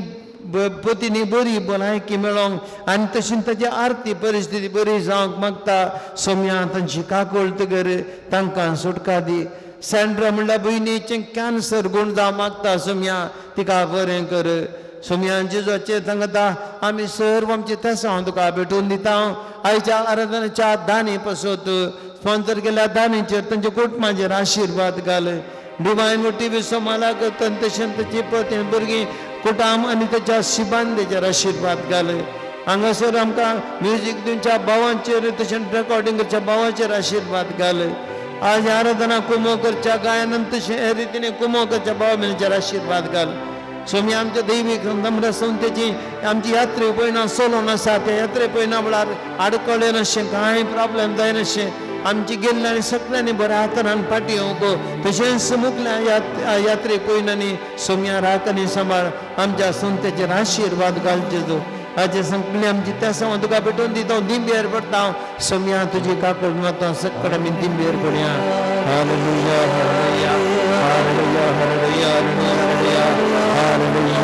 पत्नी बरी भलायकी मेळोवंक आनी तशी ताची आर्थीक परिस्थिती बरी जावंक मागता सोम्या तांची काकुळट कर तांकां सुटका दी सँड्रा म्हणल्यार भयणीचें कॅन्सर गूण जावं मागता सोम्या तिका बरें कर सुमयांचे जोचे सांगता आम्ही सर्व आमचे तसं हांव तुका भेटून दिता आयच्या आराधनाच्या दानी पसत स्पॉन्सर केल्या दानीचेर तांच्या कुटुंबाचेर आशीर्वाद घाल डिवायन मोठी विश्वमालाक तंत शंतची पती भुरगीं कुटाम आनी त्याच्या शिबांदेचेर आशीर्वाद घाल हांगासर आमकां म्युजीक दिवच्या भावांचेर तशेंच रेकॉर्डिंग करच्या भावांचेर आशीर्वाद घाल आज आराधना कुमोकरच्या गायन तशें हे रितीने कुमोकरच्या भावांचेर आशीर्वाद घाल सोमी आमच्या दैवीक नम्र संस्थेची आमची यात्रे पळयना चलोन आसा त्या यात्रे पळयना म्हळ्यार आडकळे नाशें कांय प्रॉब्लेम जायनाशें आमची गेल्ल्या आनी सगळ्यांनी बऱ्या हातान फाटी येवंक तशेंच मुखल्या यात्रेक पळयनानी सोम्या राख आनी सांबाळ आमच्या संस्थेचेर आशीर्वाद घालचे जो हाचे संकली आमची त्या सांग तुका भेटून दिता दिंबेर पडटा सोम्या तुजी काकड माता सक्कड आमी दिंबेर पडया hallelujah hallelujah hallelujah hallelujah hallelujah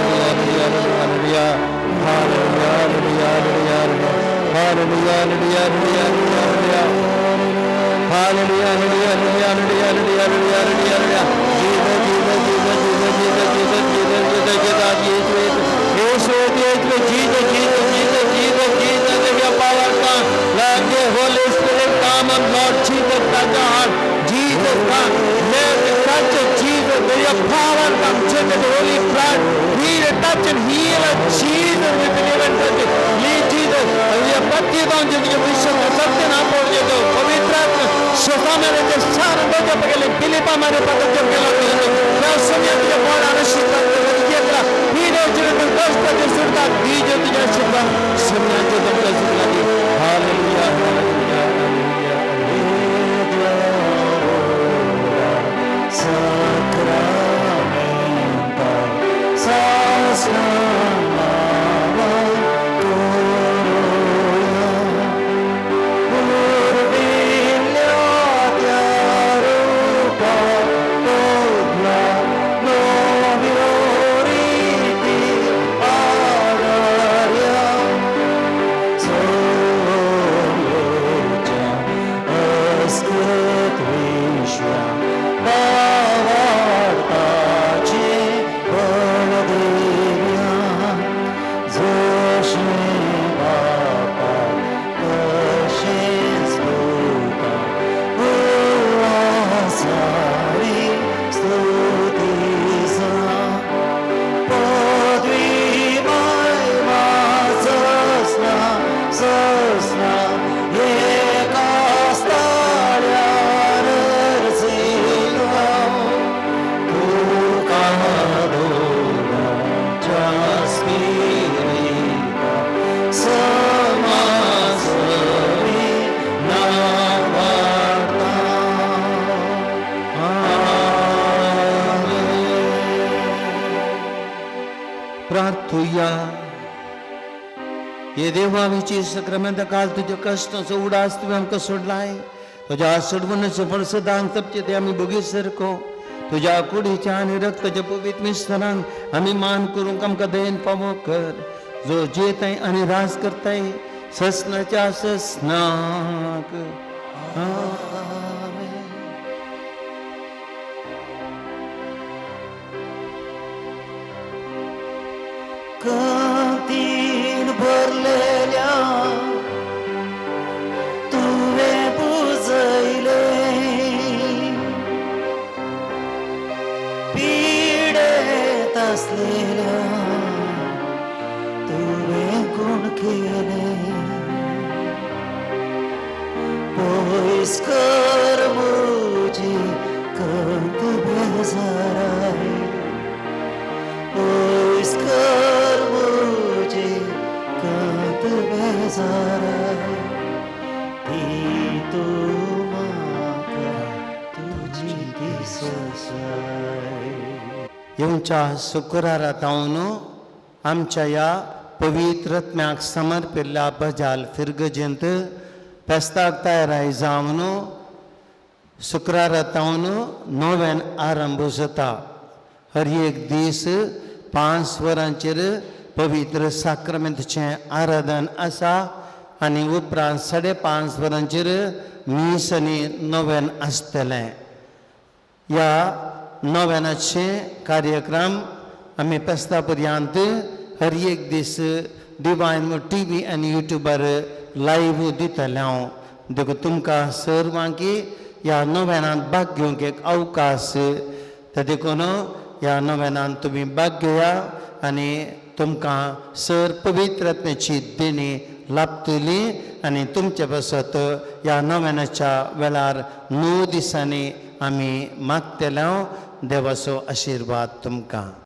hallelujah hallelujah hallelujah hallelujah hallelujah hallelujah Hallelujah, hallelujah, hallelujah, hallelujah, hallelujah, hallelujah, प्रार्थूया हे देवाविची सक्रमेंत काल तुझ्या कष्टाचो उडास तुवें आमकां सोडलाय तुज्या सोडवण्याचो फळ सदां तपचे ते आमी बघी सारको तुज्या कुडीच्या आनी रक्ताच्या पवित्र मिश्रणान आमी मान करूंक आमकां दयेन फावो कर जो जेताय आनी रास करताय ससनाच्या ससनाक कांतीन भरलेल्या तुवें बुजयले पिडेत असलेल्या तुवें गुण केले पयस कर म्हजी कंत बेजाराय पयस कर म्हजी कंत बेजाराय ती तूं म्हाका तुजी दिससाय येवच्या शुक्रारात हांव आमच्या या पवित्र आत्म्याक समर्पिल्ल्या बजाल फिरगजेंत फेस्ताक तयाराय जावन शुक्रारात हांव नव्यान आरंभ जाता हर एक दीस 5 वरांचेर पवित्र साक्रमेंतचें आराधन आसा आनी उपरांत 5:30 वरांचेर मीस आनी नव्यान आसतलें ह्या नव्यानाचे कार्यक्रम आमी पेस्ता पर्यंत हर एक दीस डिवायन TV आनी युट्यूबार लायव्ह दितले हांव देखून तुमकां सर्वांकी ह्या नोवेनांत भाग घेवंक एक अवकाश ते देखून ह्या नोवेनांत तुमी भाग घेया आनी तुमकां सर पवित्रात्म्याची देणी लाभतली आनी तुमचे बसत ह्या नोवेनाच्या वेळार 9 दिसांनी आमी मागतले देवाचो आशिर्वाद तुमकां.